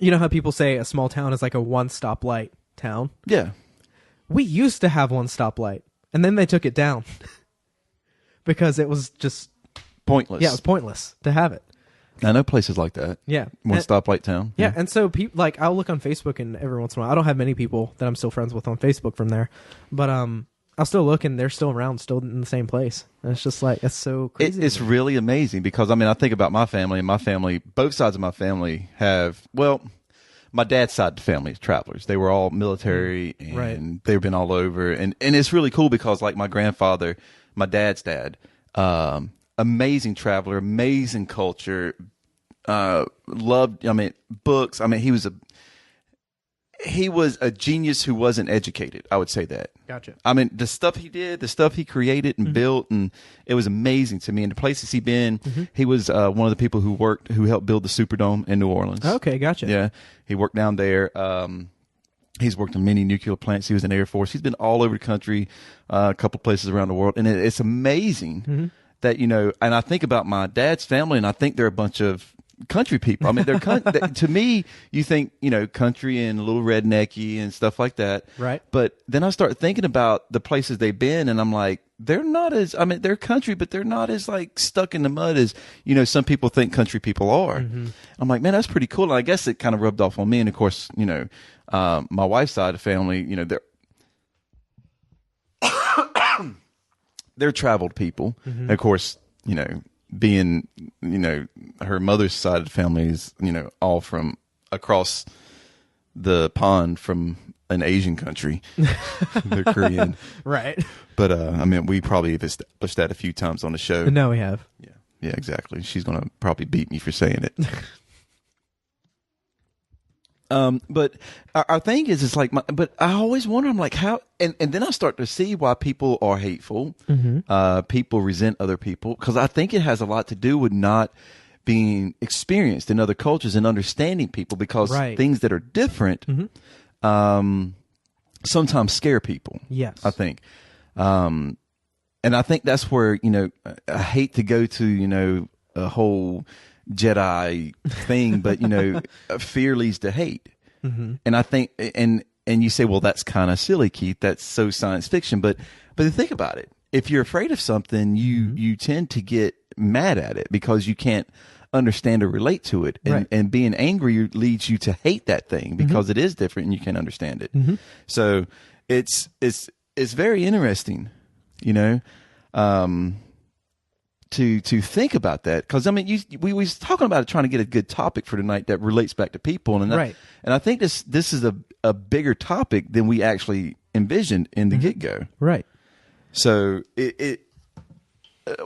you know how people say a small town is like a one-stoplight town? Yeah. We used to have one stoplight, and then they took it down because it was just pointless. Yeah, it was pointless to have it. I know places like that. Yeah. One stoplight town. Yeah, and so people I'll look on Facebook, and every once in a while, I don't have many people that I'm still friends with on Facebook from there, but I'll still look, and they're still around, still in the same place. And it's just like, it's so crazy. It's really amazing because, I think about my family, and my family, both sides of my family have, well, my dad's side of the family is travelers. They were all military, and they've been all over. And it's really cool because, like, my grandfather, my dad's dad, amazing traveler, amazing culture, loved, books. He was a genius who wasn't educated. I would say that. Gotcha. The stuff he did, the stuff he created and built, and it was amazing to me. And the places he'd been, he was one of the people who helped build the Superdome in New Orleans. Okay, gotcha. Yeah, he worked down there. He's worked on many nuclear plants. He was in the Air Force. He's been all over the country, a couple places around the world, and it's amazing that and I think about my dad's family, and I think they're a bunch of country people. They're to me, you think country and a little rednecky and stuff like that, right? But then I start thinking about the places they've been, and I'm like, they're not as they're country, but they're not as like stuck in the mud as some people think country people are. I'm like, man, that's pretty cool. And I guess it kind of rubbed off on me. And of course, my wife's side of the family, they're traveled people. And of course, being, her mother's side of the family is, all from across the pond from an Asian country. They're Korean. Right. But, we probably have established that a few times on the show. No, we have. Yeah. Yeah, exactly. She's going to probably beat me for saying it. But our thing is, it's like, but I always wonder, I'm like, how, and then I start to see why people are hateful. People resent other people, because I think it has a lot to do with not being experienced in other cultures and understanding people, because things that are different, sometimes scare people. Yes. I think. And I think that's where, I hate to go to, a whole Jedi thing, but fear leads to hate. And I think, and you say, well, that's kind of silly, Keith. That's so science fiction. But think about it. If you're afraid of something, you tend to get mad at it because you can't understand or relate to it. And being angry leads you to hate that thing because it is different and you can't understand it. So it's very interesting, to think about that, because we was talking about it, trying to get a good topic for tonight that relates back to people, and I think this is a bigger topic than we actually envisioned in the get go. Right. So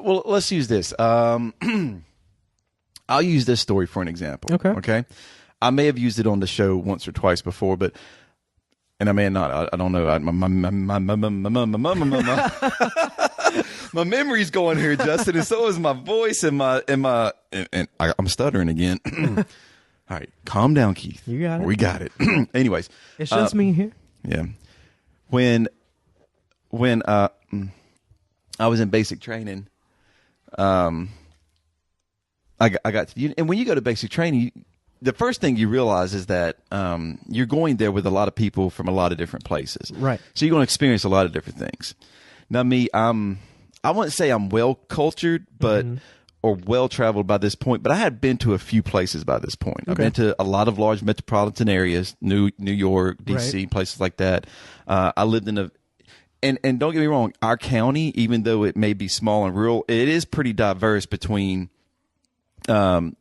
well, let's use this. I'll use this story for an example. Okay. I may have used it on the show once or twice before, and I may not. I don't know. My memory's going here, Justin, and so is my voice and I'm stuttering again. All right, calm down, Keith. You got it. We got it. Anyways, it's just me here. Yeah. When I was in basic training, I got to, and when you go to basic training, the first thing you realize is that you're going there with a lot of people from a lot of different places. Right. So you're going to experience a lot of different things. Now, me, I wouldn't say I'm well cultured, but or well traveled by this point, but I had been to a few places by this point. I've been to a lot of large metropolitan areas, New York, DC, places like that. I lived in and don't get me wrong, our county, even though it may be small and rural, it is pretty diverse between, the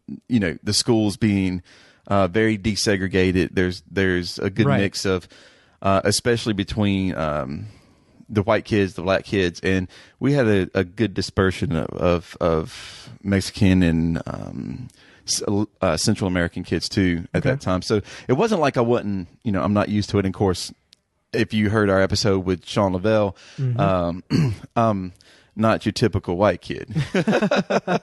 schools being very desegregated. There's a good mix of, especially between the white kids, the black kids, and we had a good dispersion of Mexican and Central American kids too at that time. So it wasn't like I wasn't, I'm not used to it. And of course, if you heard our episode with Sean Lavelle, not your typical white kid. But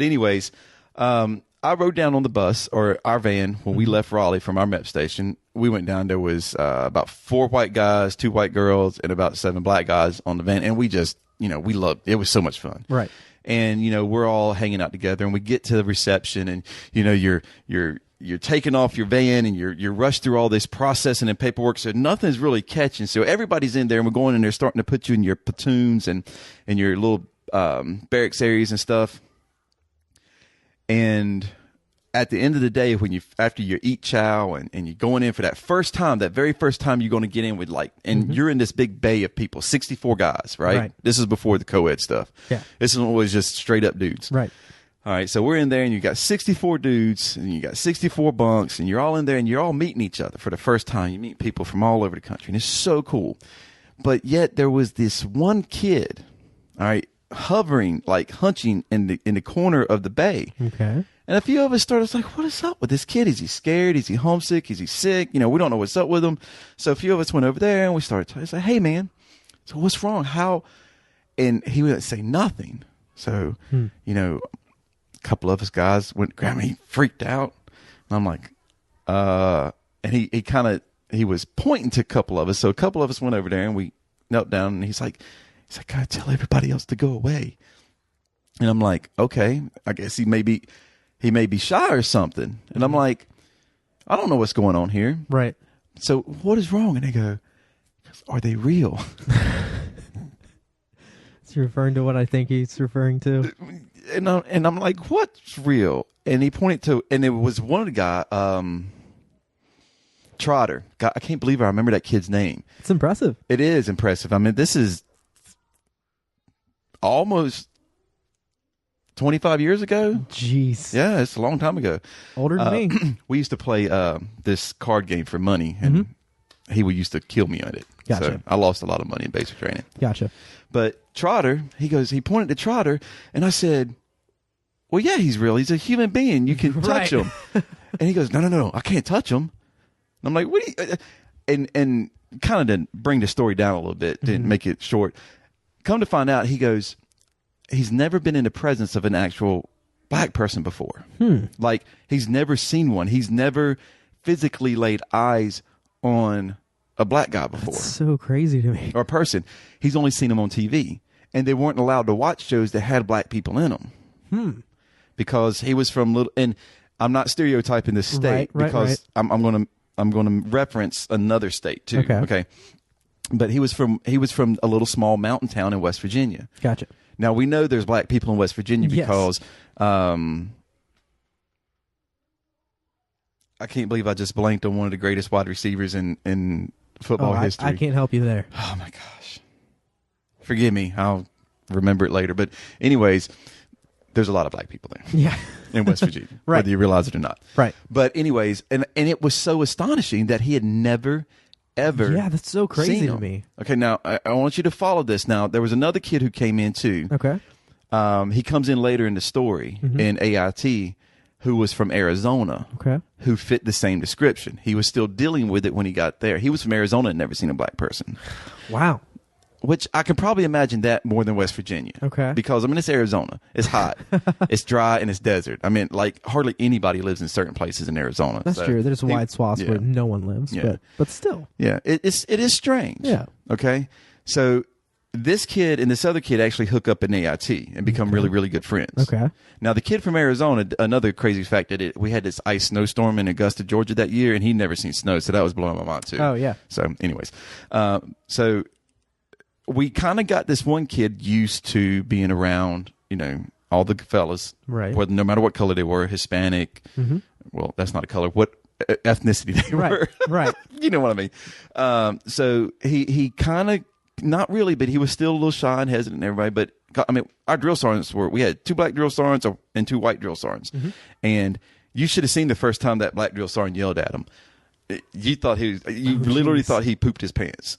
anyways, I rode down on the bus or our van when we left Raleigh from our MEP station. We went down. There was about 4 white guys, 2 white girls, and about 7 black guys on the van. And we just, we loved it. It was so much fun. Right. And, we're all hanging out together, and we get to the reception, and, you're taking off your van, and you're rushed through all this processing and paperwork. So nothing's really catching. So everybody's in there, and we're going in there, starting to put you in your platoons and your little barracks areas and stuff. And at the end of the day, after you eat chow and you're going in for that very first time you're going to get in with you're in this big bay of people, 64 guys, right? This is before the co-ed stuff. Yeah. This one was just straight up dudes. Right. All right. So we're in there, and you got 64 dudes, and you got 64 bunks, and you're all in there, and you're all meeting each other for the first time. You meet people from all over the country, and it's so cool. But yet there was this one kid, all right, hovering, hunching in the corner of the bay. Okay. And a few of us started like, what is up with this kid? Is he scared? Is he homesick? Is he sick? You know, we don't know what's up with him. So a few of us went over there and we started talking. It's like, hey, man, so what's wrong? How? And he would say nothing. So, you know, a couple of us guys went, grabbed me, freaked out. And I'm like, and he was pointing to a couple of us. So a couple of us went over there and we knelt down and he's like, gotta tell everybody else to go away. And I'm like, okay, I guess he may be shy or something. And I'm like, I don't know what's going on here. Right. So what is wrong? And they go, are they real? It's referring to what I think he's referring to. And I'm like, what's real? And he pointed to, and it was one guy, Trotter. God, I can't believe I remember that kid's name. It's impressive. It is impressive. I mean, this is almost 25 years ago. Jeez. Yeah, it's a long time ago. Older than me. We used to play this card game for money, and he used to kill me at it. Gotcha. So I lost a lot of money in basic training. Gotcha. But Trotter, he pointed to Trotter, and I said, well, yeah, he's real. He's a human being. You can touch him. And he goes, no, I can't touch him. And I'm like, what do you... And kind of to bring the story down a little bit, to make it short. Come to find out, he goes, he's never been in the presence of an actual black person before. Like, he's never seen one. He's never physically laid eyes on a black guy before. That's so crazy to me. Or a person. He's only seen them on TV. And they weren't allowed to watch shows that had black people in them. Because he was from little... And I'm not stereotyping this state because I'm going to reference another state too. Okay. But he was from a little small mountain town in West Virginia. Gotcha. Now we know there's black people in West Virginia because I can't believe I just blanked on one of the greatest wide receivers in football history. I can't help you there. Oh my gosh. Forgive me. I'll remember it later. But anyways, there's a lot of black people there. Yeah. In West Virginia. Right. Whether you realize it or not. Right. But anyways, and it was so astonishing that he had never, ever Yeah, that's so crazy seen to him. me. Okay, now I want you to follow this. Now, there was another kid who came in too. Okay. He comes in later in the story in AIT, who was from Arizona. Okay. Who fit the same description. He was still dealing with it when he got there. He was from Arizona and never seen a black person. Wow. Which I can probably imagine that more than West Virginia. Okay. Because, I mean, it's Arizona. It's hot. It's dry, and it's desert. I mean, like, hardly anybody lives in certain places in Arizona. That's true. There's wide swaths yeah. where no one lives, Yeah. but still. Yeah, it is strange. Yeah. Okay? So this kid and this other kid actually hook up in AIT and become really, really good friends. Okay. Now, the kid from Arizona, another crazy fact that we had this ice snowstorm in Augusta, Georgia that year, and he'd never seen snow, so that was blowing my mind, too. Oh, yeah. So, anyways. So we kind of got this one kid used to being around, you know, all the fellas. Right. Whether, no matter what color they were, Hispanic. Well, that's not a color. What ethnicity they were. Right. You know what I mean? So he kind of, not really, but he was still a little shy and hesitant and everybody. But, I mean, our drill sergeants we had 2 black drill sergeants and 2 white drill sergeants. And you should have seen the first time that black drill sergeant yelled at him. You thought you literally thought he pooped his pants.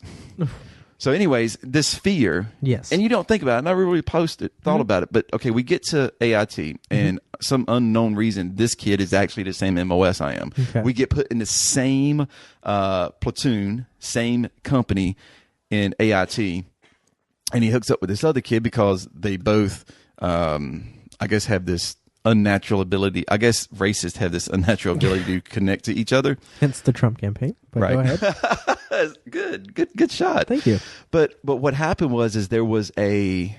So anyways, this fear, yes, and you don't think about it. I never really thought about it. But okay, we get to AIT, and some unknown reason, this kid is actually the same MOS I am. Okay. We get put in the same platoon, same company in AIT, and he hooks up with this other kid because they both, I guess, have this unnatural ability. I guess racists have this unnatural ability to connect to each other. Hence the Trump campaign. But right. Go ahead. Good shot. Thank you. But what happened was there was a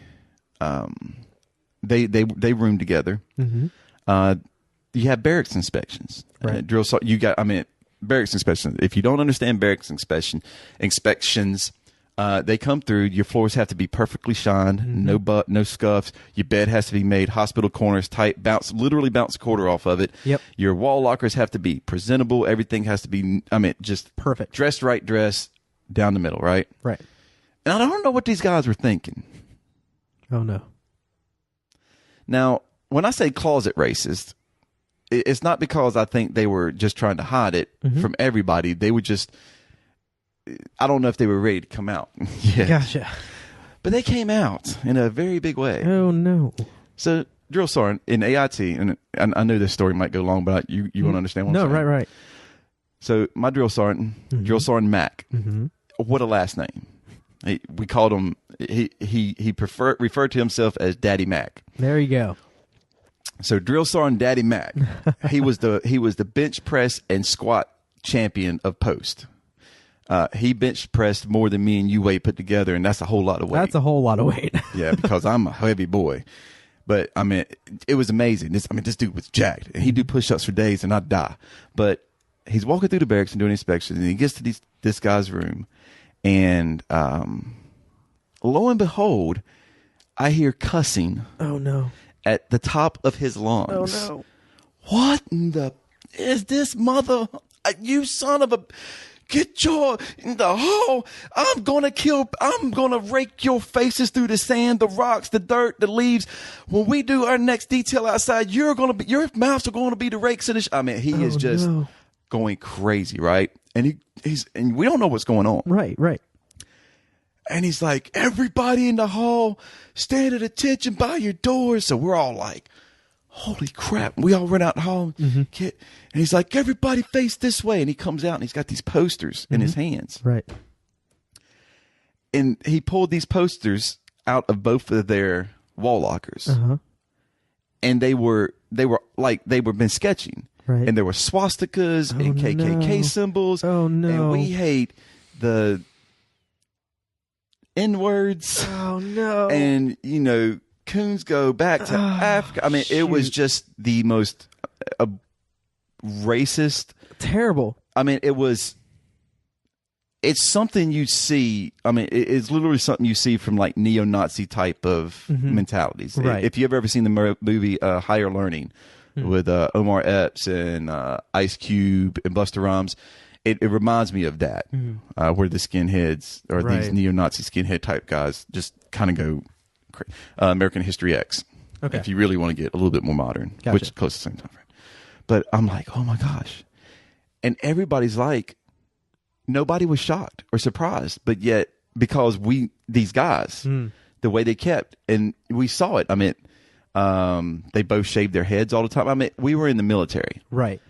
they roomed together. You have barracks inspections. Right. Barracks inspections. If you don't understand barracks inspections, they come through. Your floors have to be perfectly shined, no scuffs. Your bed has to be made hospital corners tight, literally bounce a quarter off of it. Yep. Your wall lockers have to be presentable. Everything has to be, just perfect. Dressed right, dress down the middle, right? Right. And I don't know what these guys were thinking. Oh no. Now, when I say closet racist, it's not because I think they were just trying to hide it from everybody. They were just, I don't know if they were ready to come out. Yeah. Gotcha. But they came out in a very big way. Oh no. So drill sergeant in AIT, and I know this story might go long, but you want to understand what I'm saying? Right. So my drill sergeant, Drill Sergeant Mac, what a last name. We called him. He referred to himself as Daddy Mac. There you go. So Drill Sergeant Daddy Mac, he was the bench press and squat champion of post. He bench pressed more than me and you weight put together, and that's a whole lot of weight. That's a whole lot of weight. Yeah, because I'm a heavy boy. But I mean, it was amazing. This dude was jacked, and he'd do push-ups for days, and I'd die. But he's walking through the barracks and doing inspections, and he gets to this guy's room, and lo and behold, I hear cussing. Oh no! At the top of his lungs. Oh no! What in the is this mother? You son of a! Get your in the hole. I'm gonna rake your faces through the sand, the rocks, the dirt, the leaves. When we do our next detail outside, your mouths are gonna be the rakes in the. I mean, he is just going crazy, right? And and we don't know what's going on. Right. And he's like, everybody in the hall, stand at attention by your doors. So we're all like, holy crap. We all run out the hall. And he's like, everybody face this way. And he comes out and he's got these posters in his hands. Right. And he pulled these posters out of both of their wall lockers. And they were been sketching. Right. And there were swastikas and KKK symbols. Oh no. And we hate the N-words. Oh no. And coons go back to Africa. I mean, it was just the most racist. Terrible. I mean, it's something you see. I mean, it's literally something you see from like neo-Nazi type of mentalities. Right. If you've ever seen the movie Higher Learning with Omar Epps and Ice Cube and Busta Rhymes, it reminds me of that, where the skinheads or these neo-Nazi skinhead type guys just kind of go American History X. Okay. If you really want to get a little bit more modern, Gotcha. which is close to the same time frame. But I'm like, oh my gosh. And everybody's like, nobody was shocked or surprised, but yet because these guys, the way they kept, and we saw it. I mean, they both shaved their heads all the time. I mean, we were in the military. Right.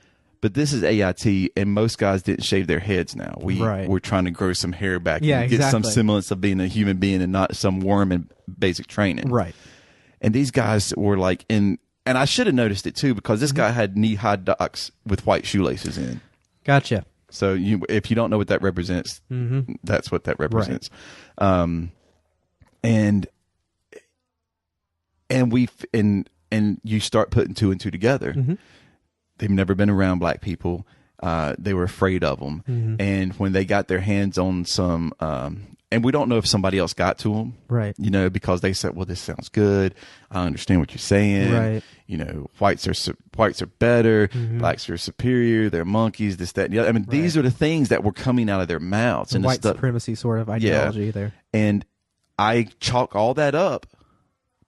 But this is AIT, and most guys didn't shave their heads now. We're trying to grow some hair back and get some semblance of being a human being and not some worm in basic training. Right. And these guys were like and I should have noticed it too, because this guy had knee-high Docs with white shoelaces in. Gotcha. So if you don't know what that represents, that's what that represents. Right. And you start putting two and two together. They've never been around black people. They were afraid of them. And when they got their hands on some, and we don't know if somebody else got to them, right? Because they said, "Well, this sounds good. I understand what you're saying." Right. Whites are better. Blacks are superior. They're monkeys. This, that, and the other. I mean, these are the things that were coming out of their mouths. And white supremacy sort of ideology there. And I chalk all that up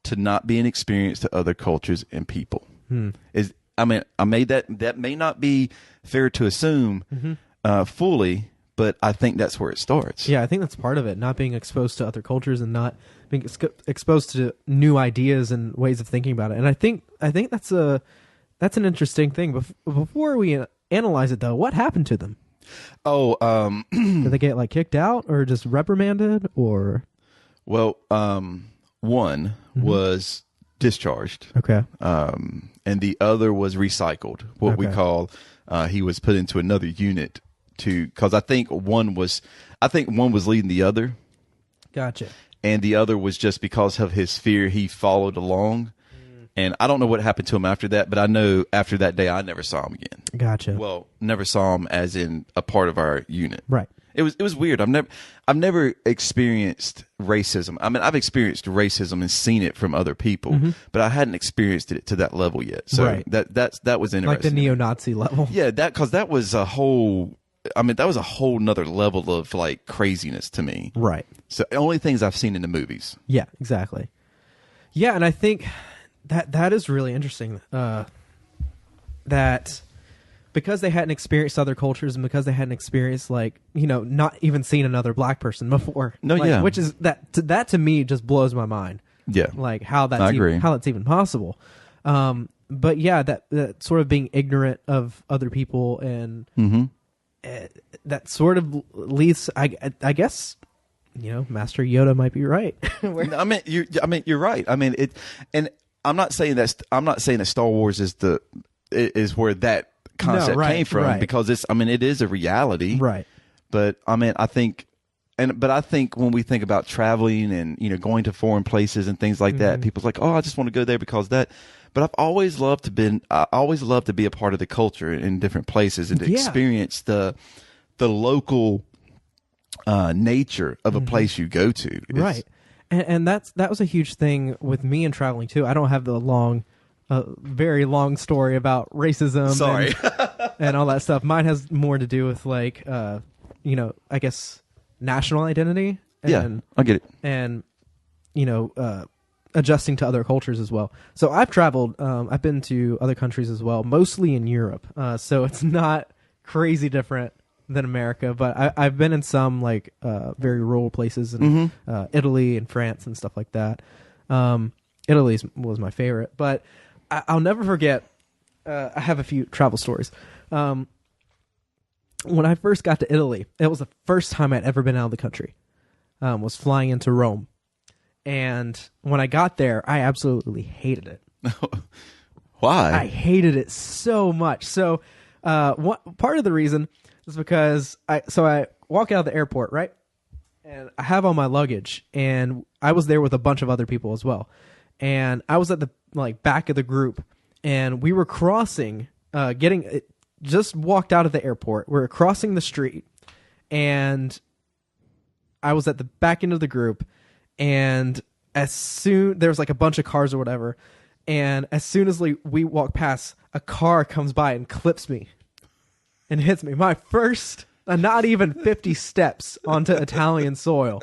to not being experienced to other cultures and people. I mean, that may not be fair to assume fully, but I think that's where it starts. Yeah, I think that's part of it. Not being exposed to other cultures and not being exposed to new ideas and ways of thinking about it. And I think that's an interesting thing. Before we analyze it, though, what happened to them? Did they get kicked out or just reprimanded or? Well, one was discharged. Okay. And the other was recycled. What we call, he was put into another unit because I think one was leading the other. Gotcha. And the other was just because of his fear, he followed along. And I don't know what happened to him after that, but I know after that day, I never saw him again. Gotcha. Well, never saw him as in a part of our unit. Right. It was weird. I've never experienced racism. I mean, I've experienced racism and seen it from other people, but I hadn't experienced it to that level yet. So that was interesting. Like the neo-Nazi level. Yeah, because that was a whole. I mean, that was a whole nother level of craziness to me. Right. So only things I've seen in the movies. Yeah, exactly. Yeah, and I think that is really interesting. That. Because they hadn't experienced other cultures and because they hadn't experienced not even seen another black person before. Which is that to me just blows my mind. Yeah. Like how that's I agree. how that's even possible. But yeah, that sort of being ignorant of other people and that sort of leads. I guess Master Yoda might be right. I mean, you're right. I mean it, and I'm not saying that Star Wars is where that concept came from because it is a reality, right? But I mean, I think when we think about traveling and going to foreign places and things like that, people's like, oh, I just want to go there because that. But I've always loved to be a part of the culture in different places and to experience the local nature of a place you go to. Right. And that was a huge thing with me in traveling too. I don't have the very long story about racism and all that stuff. Mine has more to do with like, I guess national identity. And, I get it. And, adjusting to other cultures as well. So I've traveled, I've been to other countries as well, mostly in Europe. So it's not crazy different than America, but I've been in some like very rural places in Italy and France and stuff like that. Italy was my favorite, but I'll never forget. I have a few travel stories. When I first got to Italy, it was the first time I'd ever been out of the country. Was flying into Rome. And when I got there, I absolutely hated it. Why? I hated it so much. So part of the reason is because I walk out of the airport, right? And I have all my luggage, and I was there with a bunch of other people as well. And I was at the back of the group, and we were crossing, just walked out of the airport. We were crossing the street, and I was at the back end of the group. And there was like a bunch of cars or whatever. And as soon as we walk past, a car comes by and clips me and hits me. My first, not even 50 steps onto Italian soil.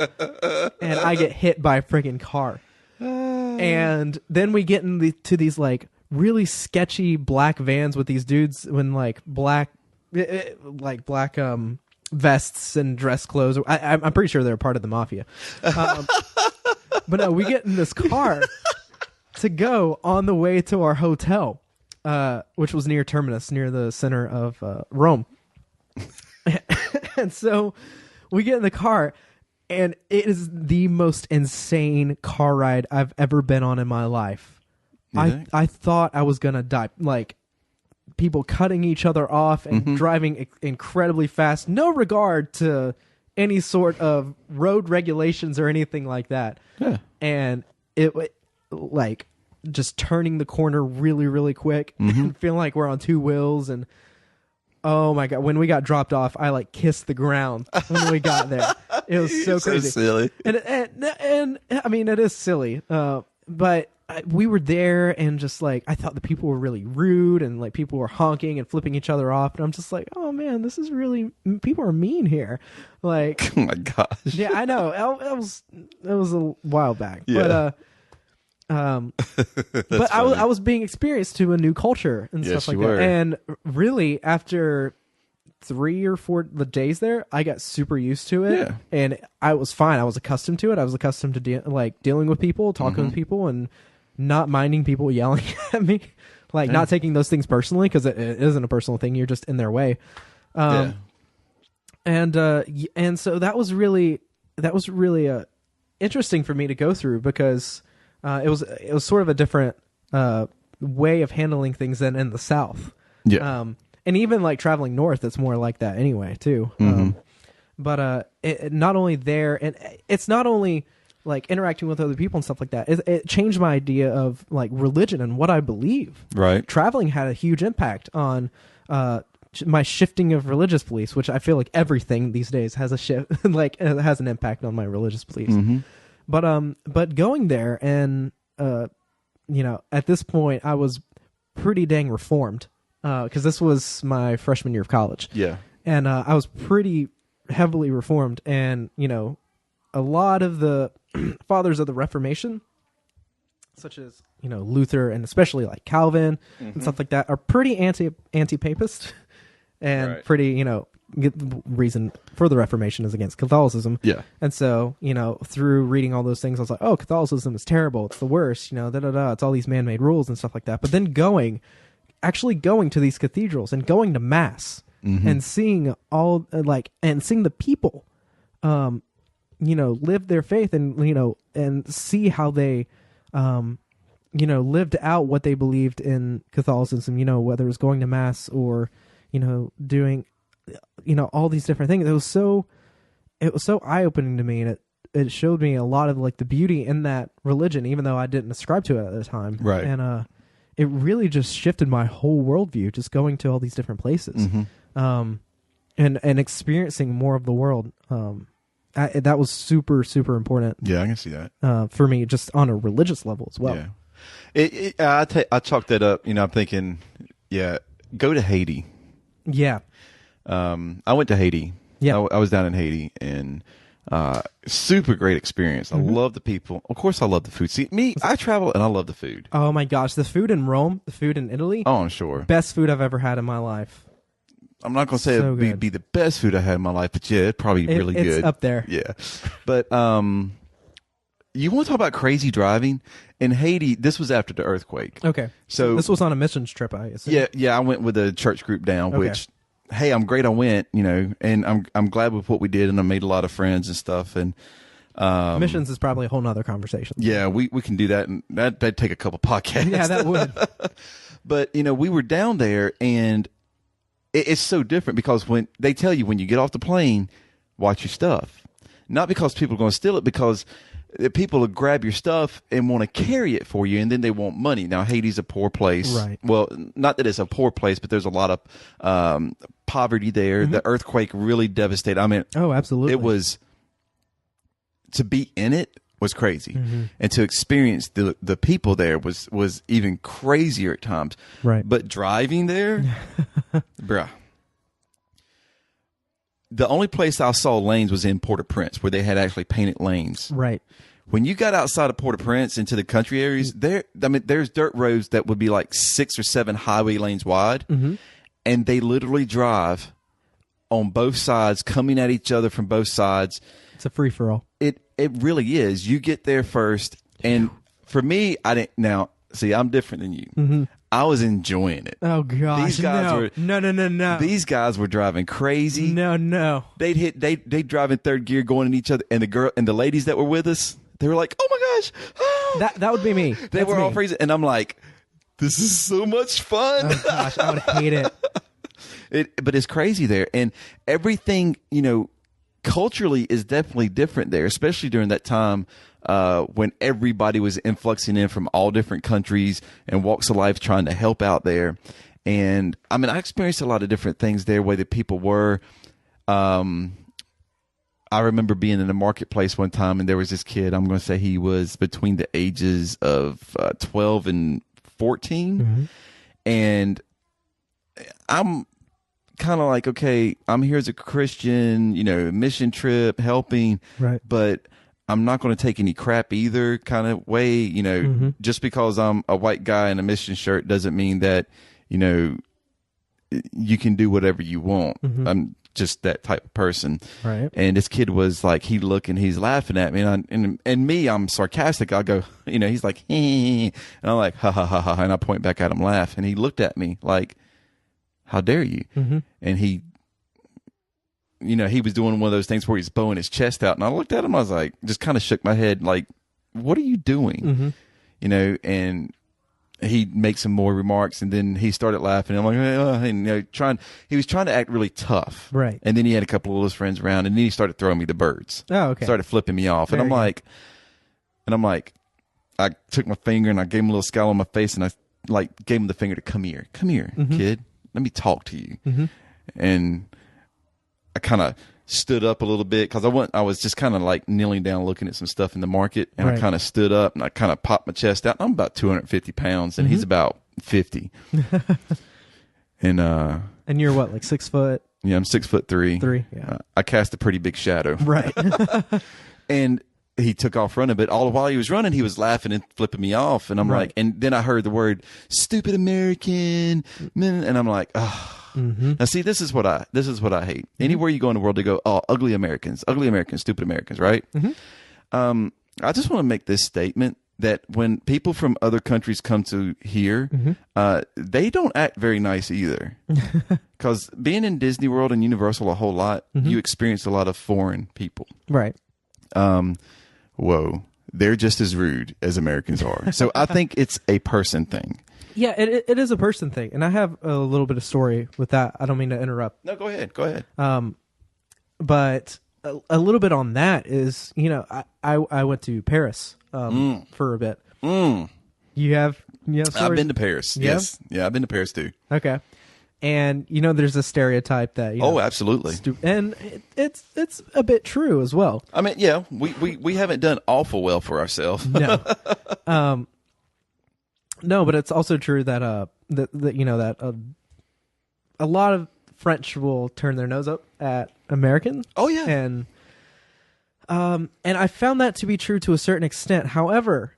And I get hit by a freaking car. And then we get to these like really sketchy black vans with these dudes in like black vests and dress clothes. I'm pretty sure they're part of the mafia. But no, we get in this car to go on the way to our hotel, which was near Terminus, near the center of Rome. And so we get in the car, and it is the most insane car ride I've ever been on in my life. I thought I was going to die. Like, people cutting each other off and driving incredibly fast. No regard to any sort of road regulations or anything like that. Yeah. And it like just turning the corner really, really quick and feeling like we're on two wheels. And oh my God, when we got dropped off, I like kissed the ground when we got there. It was so crazy. So silly. And I mean, it is silly. But we were there, and just like I thought the people were really rude, and like people were honking and flipping each other off, and I'm just like, oh man, this is really, people are mean here. Like, oh my gosh. Yeah, I know. It was a while back, yeah. but I was being experienced to a new culture and stuff like that, and really after 3 or 4 days there, I got super used to it, and I was fine. I was accustomed to it. I was accustomed to dealing with people, talking with people, and not minding people yelling at me, like not taking those things personally, because it isn't a personal thing. You're just in their way. And so that was really interesting for me to go through, because it was sort of a different way of handling things than in the South. Yeah. And even like traveling north, it's more like that anyway too. But not only there, and it's not only like interacting with other people and stuff like that. It changed my idea of like religion and what I believe. Right. Traveling had a huge impact on my shifting of religious beliefs, which I feel like everything these days has a shift, like it has an impact on my religious beliefs. But going there, and at this point I was pretty dang reformed. Because this was my freshman year of college. Yeah. And I was pretty heavily reformed. And, a lot of the fathers of the Reformation, such as, Luther and especially like Calvin and stuff like that, are pretty anti-papist and pretty, the reason for the Reformation is against Catholicism. Yeah. And so, through reading all those things, I was like, oh, Catholicism is terrible. It's the worst, it's all these man-made rules and stuff like that. But then actually going to these cathedrals and going to mass and seeing and seeing the people, live their faith and see how they, lived out what they believed in Catholicism, whether it was going to mass or, doing, all these different things. It was so eye-opening to me, and it showed me a lot of like the beauty in that religion, even though I didn't ascribe to it at the time. Right. And it really just shifted my whole worldview, just going to all these different places, and experiencing more of the world. That was super, super important. Yeah, I can see that. For me, just on a religious level as well. Yeah. I chalked that up. I'm thinking, go to Haiti. Yeah. I went to Haiti. Yeah. I was down in Haiti, and super great experience. I love the people. Of course, I love the food. See, I travel and I love the food. Oh my gosh, the food in Rome, the food in Italy. Oh, I'm sure. Best food I've ever had in my life. I'm not going to say So it'd be the best food I had in my life, but yeah, it's probably really good. It's up there. Yeah. But you want to talk about crazy driving? In Haiti, this was after the earthquake. Okay. So this was on a missions trip, I assume. Yeah, I went with a church group down, Okay. which, hey, I'm great I went, and I'm glad with what we did, and I made a lot of friends and stuff. And missions is probably a whole nother conversation. yeah, we can do that, and that'd take a couple podcasts. Yeah, that would. But, we were down there, and it's so different because when they tell you when you get off the plane, watch your stuff. Not because people are going to steal it, because people will grab your stuff and want to carry it for you, and then they want money. Now, Haiti's a poor place. Right. Well, not that it's a poor place, but there's a lot of poverty there. The earthquake really devastated. I mean, Oh, absolutely. it was, to be in it was crazy. And to experience the people there was even crazier at times. Right. But driving there, bruh. The only place I saw lanes was in Port-au-Prince, where they had actually painted lanes. Right. When you got outside of Port-au-Prince into the country areas, there's dirt roads that would be like 6 or 7 highway lanes wide, and they literally drive on both sides, coming at each other from both sides. It's a free-for-all. It really is. You get there first, and for me, I didn't. Now, see, I'm different than you. I was enjoying it. Oh gosh, These guys were no. These guys were driving crazy. No. They'd drive in third gear, going at each other, and the ladies that were with us, they were like, "Oh my gosh!" Oh. That would be me. They That's were all me. freezing, and I'm like, "This is so much fun." Oh gosh, I would hate it. But it's crazy there, and everything culturally is definitely different there, especially during that time when everybody was influxing in from all different countries and walks of life trying to help out there. And I mean, I experienced a lot of different things there, where the people were. I remember being in the marketplace one time, and there was this kid. I'm going to say he was between the ages of 12 and 14, and I'm kind of like, okay, I'm here as a Christian, mission trip, helping, Right. but I'm not going to take any crap either kind of way, just because I'm a white guy in a mission shirt doesn't mean that, you can do whatever you want. I'm just that type of person. Right. And this kid was like, he's laughing at me, and me, I'm sarcastic. I'll go, he's like, and I'm like, ha ha ha ha, and I point back at him, laugh, and he looked at me like, how dare you? And he was doing one of those things where he's bowing his chest out, and I looked at him, I was like, just kind of shook my head like, what are you doing? And he makes some more remarks, and then he started laughing. I'm like, and, he was trying to act really tough. Right. And then he had a couple of his friends around, and then he started throwing me the birds. Oh, okay. Started flipping me off. And I'm like, I took my finger and I gave him a little scowl on my face, and I gave him the finger to come here, kid. Let me talk to you. And I kind of stood up a little bit because I was just kind of like kneeling down looking at some stuff in the market, and Right. I kind of stood up and I kind of popped my chest out. I'm about 250 pounds and he's about 50. And you're what, like 6 foot? yeah, I'm 6'3". 3, yeah. I cast a pretty big shadow. Right. And he took off running, but all the while he was running, he was laughing and flipping me off. And I'm Right. like, and then I heard the word "stupid American," and I'm like, oh. Now, see, this is what I hate. Anywhere you go in the world, they go, "Oh, ugly Americans, stupid Americans," right? I just want to make this statement that when people from other countries come to here, they don't act very nice either. Because being in Disney World and Universal a whole lot, you experience a lot of foreign people. Right. Whoa, they're just as rude as Americans are. So I think it's a person thing. Yeah, it is a person thing. And I have a little bit of story with that. I don't mean to interrupt. No, go ahead. But a little bit on that is, I went to Paris for a bit. You have stories? I've been to Paris. Yeah? Yes. Yeah, I've been to Paris too. Okay. And, there's a stereotype that, absolutely. And it's a bit true as well. I mean, yeah, we haven't done awful well for ourselves. No. No, but it's also true that, that a lot of French will turn their nose up at American. Oh yeah. And I found that to be true to a certain extent. However,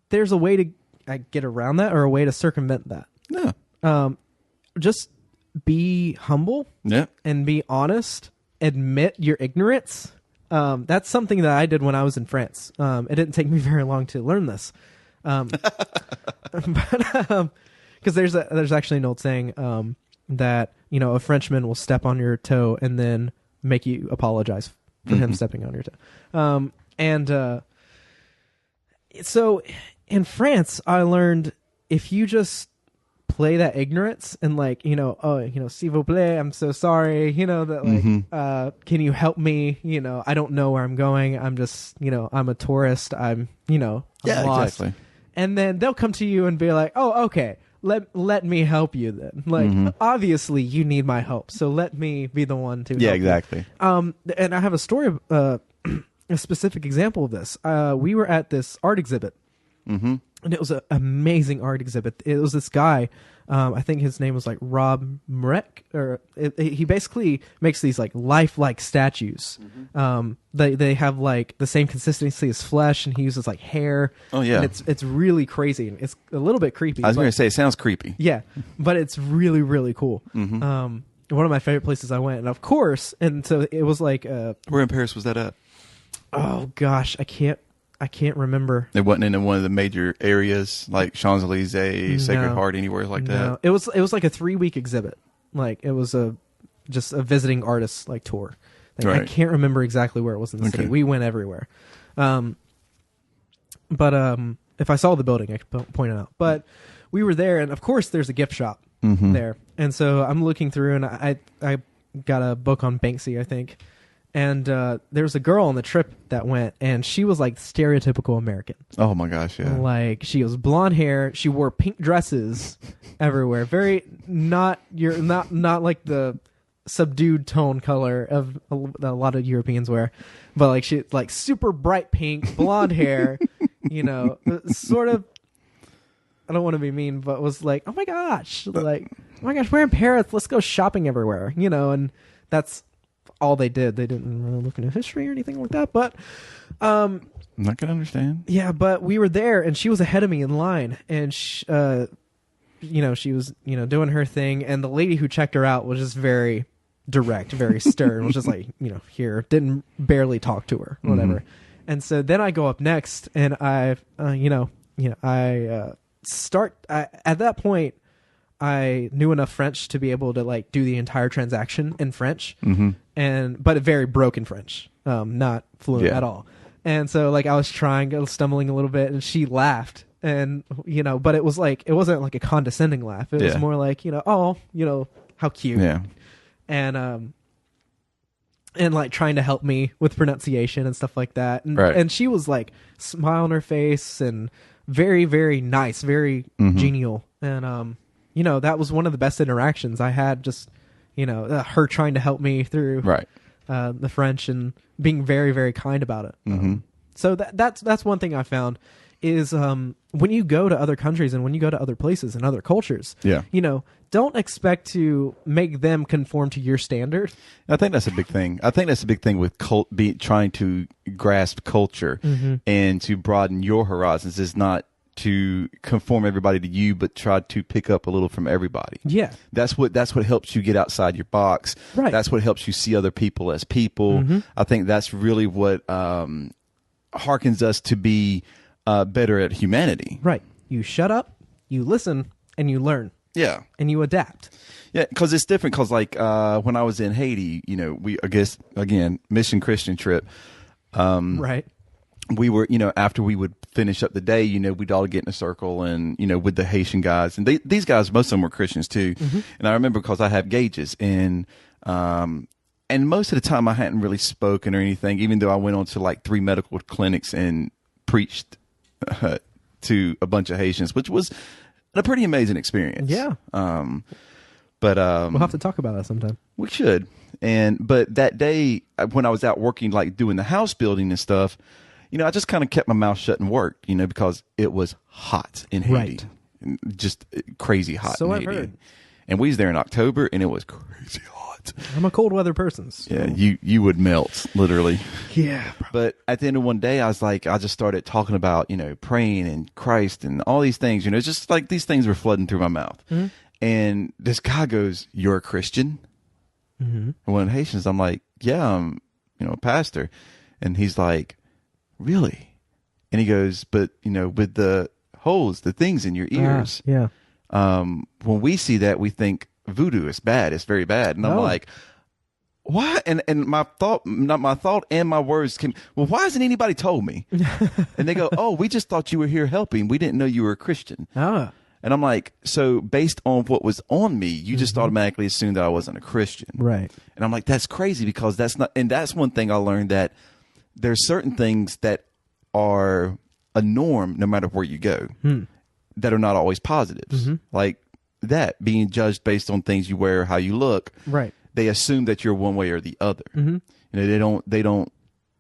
there's a way to get around that, or a way to circumvent that. Yeah. Just be humble. Yeah. And be honest. Admit your ignorance. That's something that I did when I was in France. It didn't take me very long to learn this. But because there's actually an old saying that a Frenchman will step on your toe and then make you apologize for him stepping on your toe. So in France, I learned if you just play that ignorance and s'il vous plaît, I'm so sorry, can you help me? I don't know where I'm going. I'm just, I'm a tourist. I'm lost. Exactly. And then they'll come to you and be like, oh, okay, let me help you then. Obviously you need my help. So let me be the one to help exactly. you. And I have a story, a specific example of this. We were at this art exhibit. And it was an amazing art exhibit. It was this guy, I think his name was Rob Murek, or he basically makes these lifelike statues. They have the same consistency as flesh, and he uses hair. Oh yeah, and it's really crazy, and it's a little bit creepy. I was going to say it sounds creepy. Yeah, but it's really really cool. One of my favorite places I went, and of course, and so it was where in Paris was that at? Oh gosh, I can't remember. It wasn't in one of the major areas like Champs-Elysees, Sacred Heart, anywhere like that. It was like a 3-week exhibit. It was just a visiting artist tour. Right. I can't remember exactly where it was in the city. We went everywhere. But if I saw the building, I could point it out. But we were there, and of course there's a gift shop there. And so I'm looking through, and I got a book on Banksy, I think. And there was a girl on the trip that went, and she was stereotypical American. Oh my gosh, yeah. She was blonde hair. She wore pink dresses everywhere. Very not like the subdued tone color of a lot of Europeans wear, but she super bright pink, blonde hair. Sort of. I don't want to be mean, but was oh my gosh, we're in Paris. Let's go shopping everywhere. And that's all they did. They didn't really look into history or anything like that, but I'm not gonna understand. Yeah, but we were there, and she was ahead of me in line, and she was doing her thing, and the lady who checked her out was just very direct, very stern. Was just here, didn't barely talk to her, whatever. And so then I go up next, and I start. At that point, I knew enough French to be able to do the entire transaction in French, but a very broken French, not fluent at all. And so I was stumbling a little bit, and she laughed, and but it was it wasn't a condescending laugh. It was more how cute, and trying to help me with pronunciation and stuff like that. And, and she was smile on her face and very very nice, very genial, and that was one of the best interactions I had. Just her trying to help me through the French and being very very kind about it. So that's one thing I found is when you go to other countries and when you go to other places and other cultures, don't expect to make them conform to your standard. I think that's a big thing. I think that's a big thing with trying to grasp culture and to broaden your horizons is not to conform everybody to you, but try to pick up a little from everybody. Yeah. That's what helps you get outside your box. Right. That's what helps you see other people as people. I think that's really what harkens us to be better at humanity. Right. You shut up, you listen, and you learn. Yeah. And you adapt. Yeah, because it's different. Because when I was in Haiti, I guess again, mission Christian trip. Right. We were, after we would finish up the day, we'd all get in a circle and, with the Haitian guys. And these guys, most of them were Christians too. And I remember because I have gauges and most of the time I hadn't really spoken or anything, even though I went on to like 3 medical clinics and preached to a bunch of Haitians, which was a pretty amazing experience. Yeah. But we'll have to talk about that sometime. We should. But that day when I was out working, like doing the house building and stuff, I just kind of kept my mouth shut and worked, because it was hot in Haiti. Right. Just crazy hot So in I've Haiti. heard. And we was there in October and it was crazy hot. I'm a cold weather person. So. Yeah, you would melt, literally. Yeah. But at the end of one day, I just started talking about, praying and Christ and all these things, it's just like these things were flooding through my mouth. And this guy goes, "You're a Christian?" And one of the Haitians, I'm like, "Yeah, I'm, a pastor." And he's like, "Really?" And he goes, "But, with the holes, the things in your ears, Yeah. when we see that, we think voodoo is bad. It's very bad." And I'm like, "What?" And my thought and my words came, "Well, why hasn't anybody told me?" And they go, "Oh, we just thought you were here helping. We didn't know you were a Christian." And I'm like, so based on what was on me, you just automatically assumed that I wasn't a Christian. Right. And I'm like, that's crazy because that's one thing I learned, that there's certain things that are a norm no matter where you go that are not always positives. Like that, being judged based on things you wear, how you look. Right. They assume that you're one way or the other.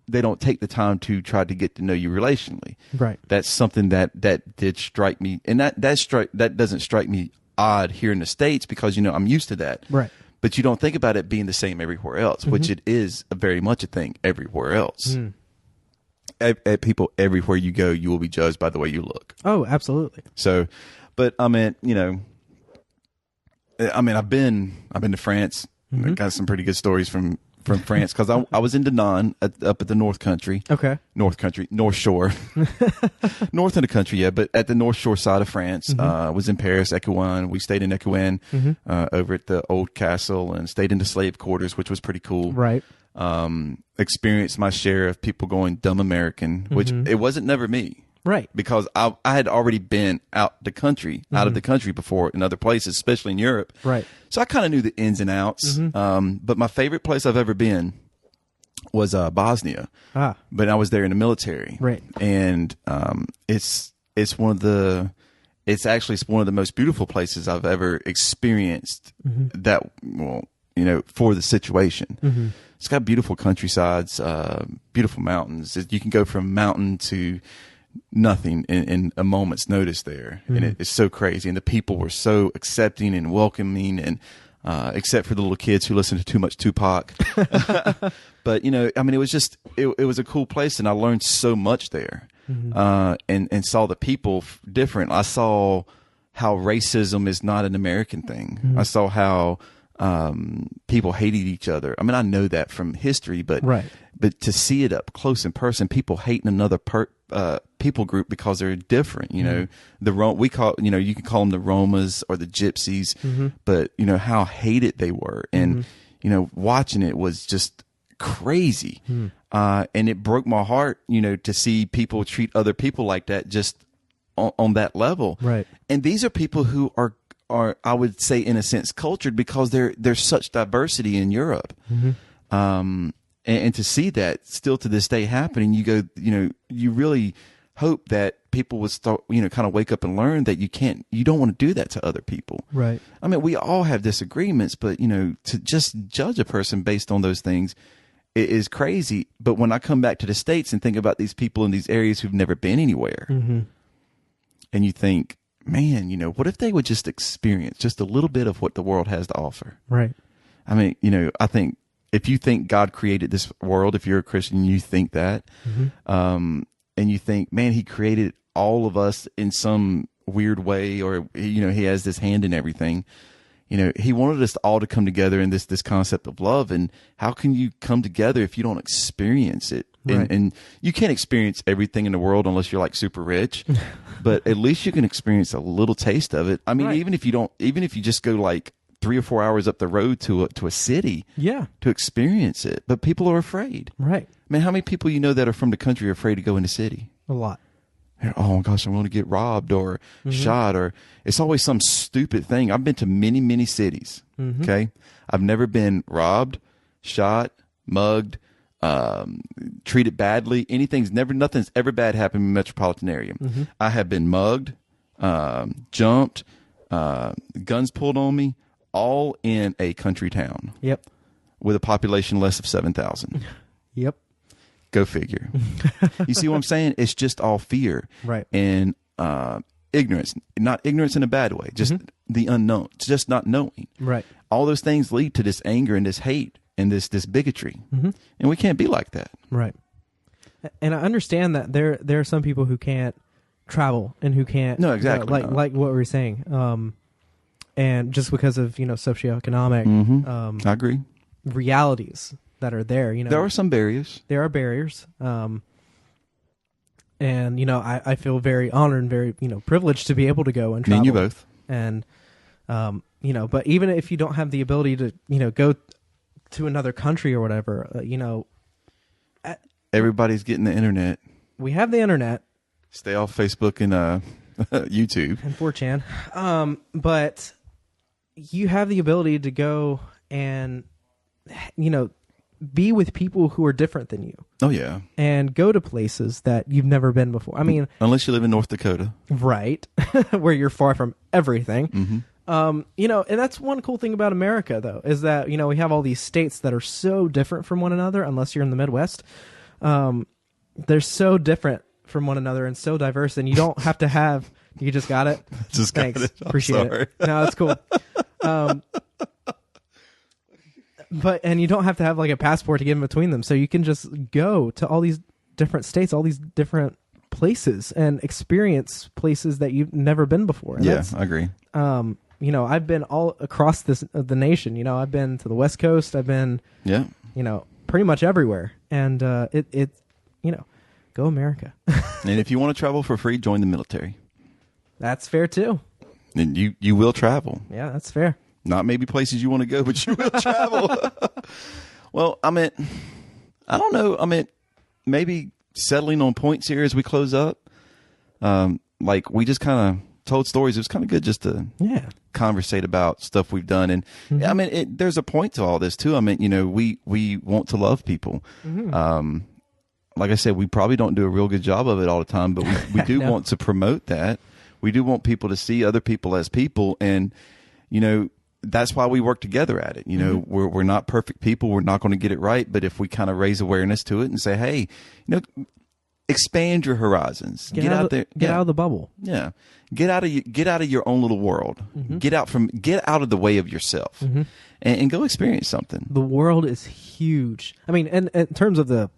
They don't take the time to try to get to know you relationally. Right. That's something that did strike me, and that doesn't strike me odd here in the States because I'm used to that. Right. But you don't think about it being the same everywhere else, which it is very much a thing everywhere else. At people everywhere you go, you will be judged by the way you look. Oh, absolutely. So, but I've been to France. I got some pretty good stories from France because I was in Dinan up at the North Country. Okay. North Shore. North of the country, yeah, but at the North Shore side of France. Was in Paris, Ecouen. We stayed in Ecouen over at the old castle and stayed in the slave quarters, which was pretty cool. Right. Experienced my share of people going dumb American, which it wasn't never me. Right. Because I had already been out of the country before in other places, especially in Europe. Right. So I kind of knew the ins and outs. But my favorite place I've ever been was Bosnia. But I was there in the military. Right. And it's one of the most beautiful places I've ever experienced for the situation. It's got beautiful countrysides, beautiful mountains. You can go from mountain to nothing in a moment's notice there. And it's so crazy. And the people were so accepting and welcoming, and except for the little kids who listened to too much Tupac. But, it was just, it was a cool place, and I learned so much there. And saw the people different. I saw how racism is not an American thing. I saw how people hated each other. I know that from history, but to see it up close in person, people hating another people group because they're different. We call you can call them the Romas or the Gypsies, but how hated they were, and watching it was just crazy, and it broke my heart. To see people treat other people like that, just on that level. Right. And these are people who are I would say in a sense cultured because there's such diversity in Europe. And to see that still to this day happening, you go, you really hope that people would start, kind of wake up and learn that you don't want to do that to other people. Right. We all have disagreements, but to just judge a person based on those things is crazy. But when I come back to the States and think about these people in these areas who've never been anywhere, and you think, man, what if they would just experience just a little bit of what the world has to offer? Right. I think if you think God created this world, if you're a Christian, you think that, and you think, man, he created all of us in some weird way, or, you know, he has this hand in everything. You know, he wanted us all to come together in this concept of love. And how can you come together if you don't experience it? Right. And you can't experience everything in the world unless you're like super rich, but at least you can experience a little taste of it. I mean, Right. even if you just go like 3 or 4 hours up the road to a city, Yeah. to experience it. But people are afraid. Right. I mean, how many people you know that are from the country are afraid to go in the city? A lot. Oh my gosh, I'm going to get robbed or shot, or it's always some stupid thing. I've been to many, many cities. Okay. I've never been robbed, shot, mugged, treated badly. Nothing's ever bad happened in the metropolitan area. I have been mugged, jumped, guns pulled on me, all in a country town Yep. with a population less of 7,000. Yep. Go figure. You see what I'm saying? It's just all fear. Right. And ignorance. Not ignorance in a bad way, just the unknown, just not knowing. Right. All those things lead to this anger and this hate and this bigotry. And we can't be like that. Right. And I understand that there are some people who can't travel and who can't. No, exactly. Like what we were saying. And just because of, you know, socioeconomic I agree. realities that are there, you know. There are some barriers. There are barriers. And, you know, I feel very honored and very, you know, privileged to be able to go and Me travel. and you both. And, you know, but even if you don't have the ability to, you know, go to another country or whatever, you know. Everybody's getting the internet. We have the internet. Stay off Facebook and YouTube. And 4chan. But you have the ability to go and, you know, be with people who are different than you. Oh, yeah. And go to places that you've never been before. I mean, Unless you live in North Dakota. right. Where you're far from everything. You know, and that's one cool thing about America, though, is that, you know, we have all these states that are so different from one another, unless you're in the Midwest. They're so different from one another and so diverse, and you don't have to have. You just got it. Just got Thanks. it. I'm Appreciate sorry. it. No, that's cool. And you don't have to have like a passport to get in between them, so you can just go to all these different states, all these different places, and experience places that you've never been before. And Yeah, I agree. you know, I've been all across the nation. You know, I've been to the West Coast. I've been, Yeah. you know, pretty much everywhere. And it you know, go America. And if you want to travel for free, join the military. That's fair too. And you will travel. Yeah, that's fair. Not maybe places you want to go, but you will travel. Well, I mean, I don't know. I mean, maybe settling on points here as we close up. Like we just kind of told stories. It was kind of good just to conversate about stuff we've done. And I mean, there's a point to all this too. I mean, you know, we want to love people. Like I said, we probably don't do a real good job of it all the time, but we do No. want to promote that. We do want people to see other people as people. And, you know, that's why we work together at it. You know, we're not perfect people. We're not going to get it right. But if we kind of raise awareness to it and say, hey, you know, expand your horizons, get out there, get out of the bubble. yeah, get out of your own little world, get out of the way of yourself, and go experience something. The world is huge. I mean, and in terms of the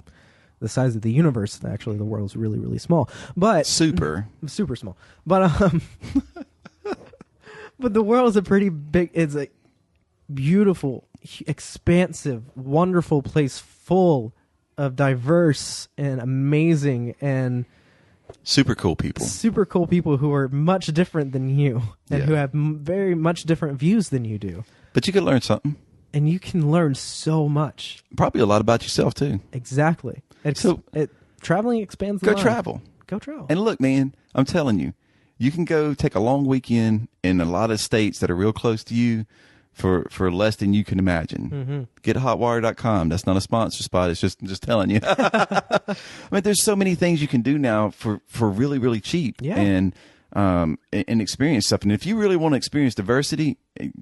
size of the universe, actually, the world is really, really small. But Super small. But but the world is a pretty big. It's a beautiful, expansive, wonderful place full of diverse and amazing and super cool people. super cool people who are much different than you and Yeah. who have very much different views than you do. But you could learn something. And you can learn so much. Probably a lot about yourself too. Exactly. Traveling expands the Go mind. travel. Go travel. And look, man, I'm telling you, you can go take a long weekend in a lot of states that are real close to you for less than you can imagine. Get hotwire.com. That's not a sponsor spot. It's just telling you. I mean, there's so many things you can do now for really, really cheap. Yeah. And experience stuff. And if you really want to experience diversity,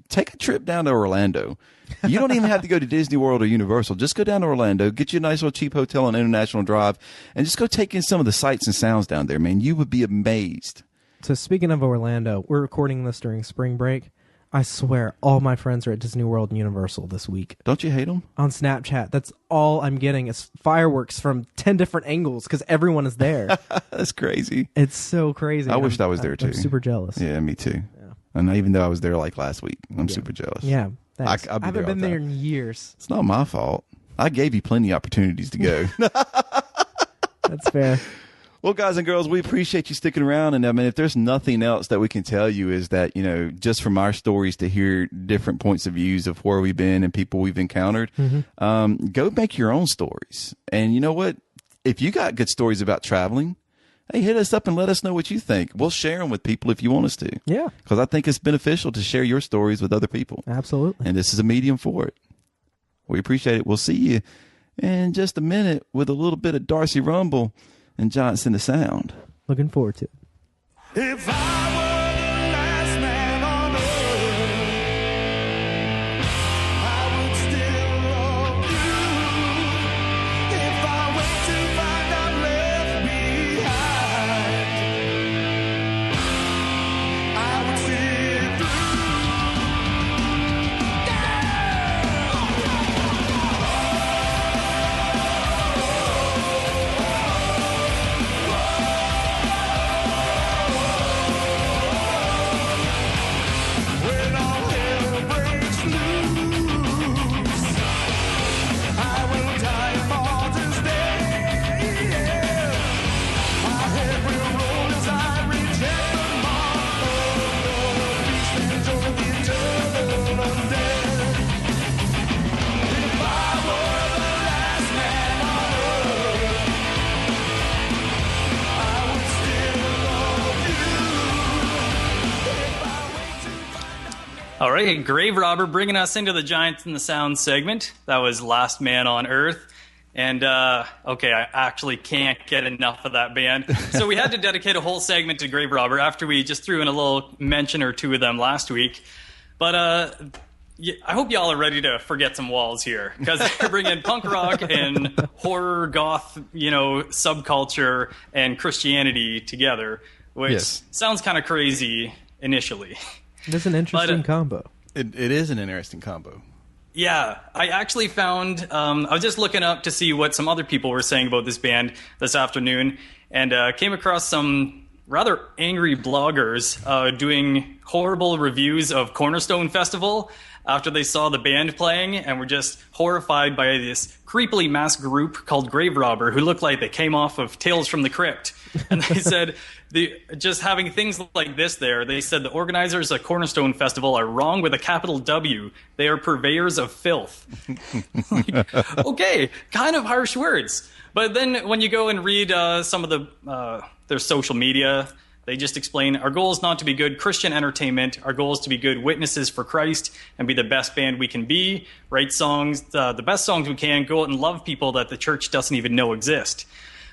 take a trip down to Orlando. You don't even have to go to Disney World or Universal. Just go down to Orlando, get you a nice little cheap hotel on International Drive, and just go take in some of the sights and sounds down there, man. You would be amazed. So speaking of Orlando, we're recording this during spring break. I swear, all my friends are at Disney World and Universal this week. Don't you hate them? On Snapchat, that's all I'm getting is fireworks from 10 different angles because everyone is there. That's crazy. It's so crazy. I wished I was there too. I'm super jealous. Yeah, me too. Yeah. And even though I was there like last week, I'm super jealous. Yeah, thanks. I haven't been there in years. It's not my fault. I gave you plenty of opportunities to go. That's fair. Well, guys and girls, we appreciate you sticking around. And I mean, if there's nothing else that we can tell you is that, just from our stories to hear different points of views of where we've been and people we've encountered, go make your own stories. And you know what? If you got good stories about traveling, hey, hit us up and let us know what you think. We'll share them with people if you want us to. Yeah. Because I think it's beneficial to share your stories with other people. Absolutely. And this is a medium for it. We appreciate it. We'll see you in just a minute with a little bit of Darcy Rumble and Johnson the Sound. Looking forward to it. If I were the last man on earth, I would still love you. If I wait to find I'm left behind, I would see it All right, Grave Robber bringing us into the Giants in the Sound segment. That was Last Man on Earth. And, okay, I actually can't get enough of that band. So we had to dedicate a whole segment to Grave Robber after we just threw in a little mention or two of them last week. But I hope y'all are ready to forget some walls here, because they're bringing punk rock and horror, goth, subculture and Christianity together, which sounds kind of crazy initially. It's an interesting combo. It is an interesting combo. Yeah, I actually found, I was just looking up to see what some other people were saying about this band this afternoon, and came across some rather angry bloggers doing horrible reviews of Cornerstone Festival after they saw the band playing, and were just horrified by this creepily masked group called Grave Robber, who looked like they came off of Tales from the Crypt. And they said, just having things like this there, they said the organizers of Cornerstone Festival are wrong with a capital W. They are purveyors of filth. Okay, kind of harsh words. But then when you go and read some of their social media, they just explain, our goal is not to be good Christian entertainment. Our goal is to be good witnesses for Christ and be the best band we can be, write songs, the best songs we can, go out and love people that the church doesn't even know exist.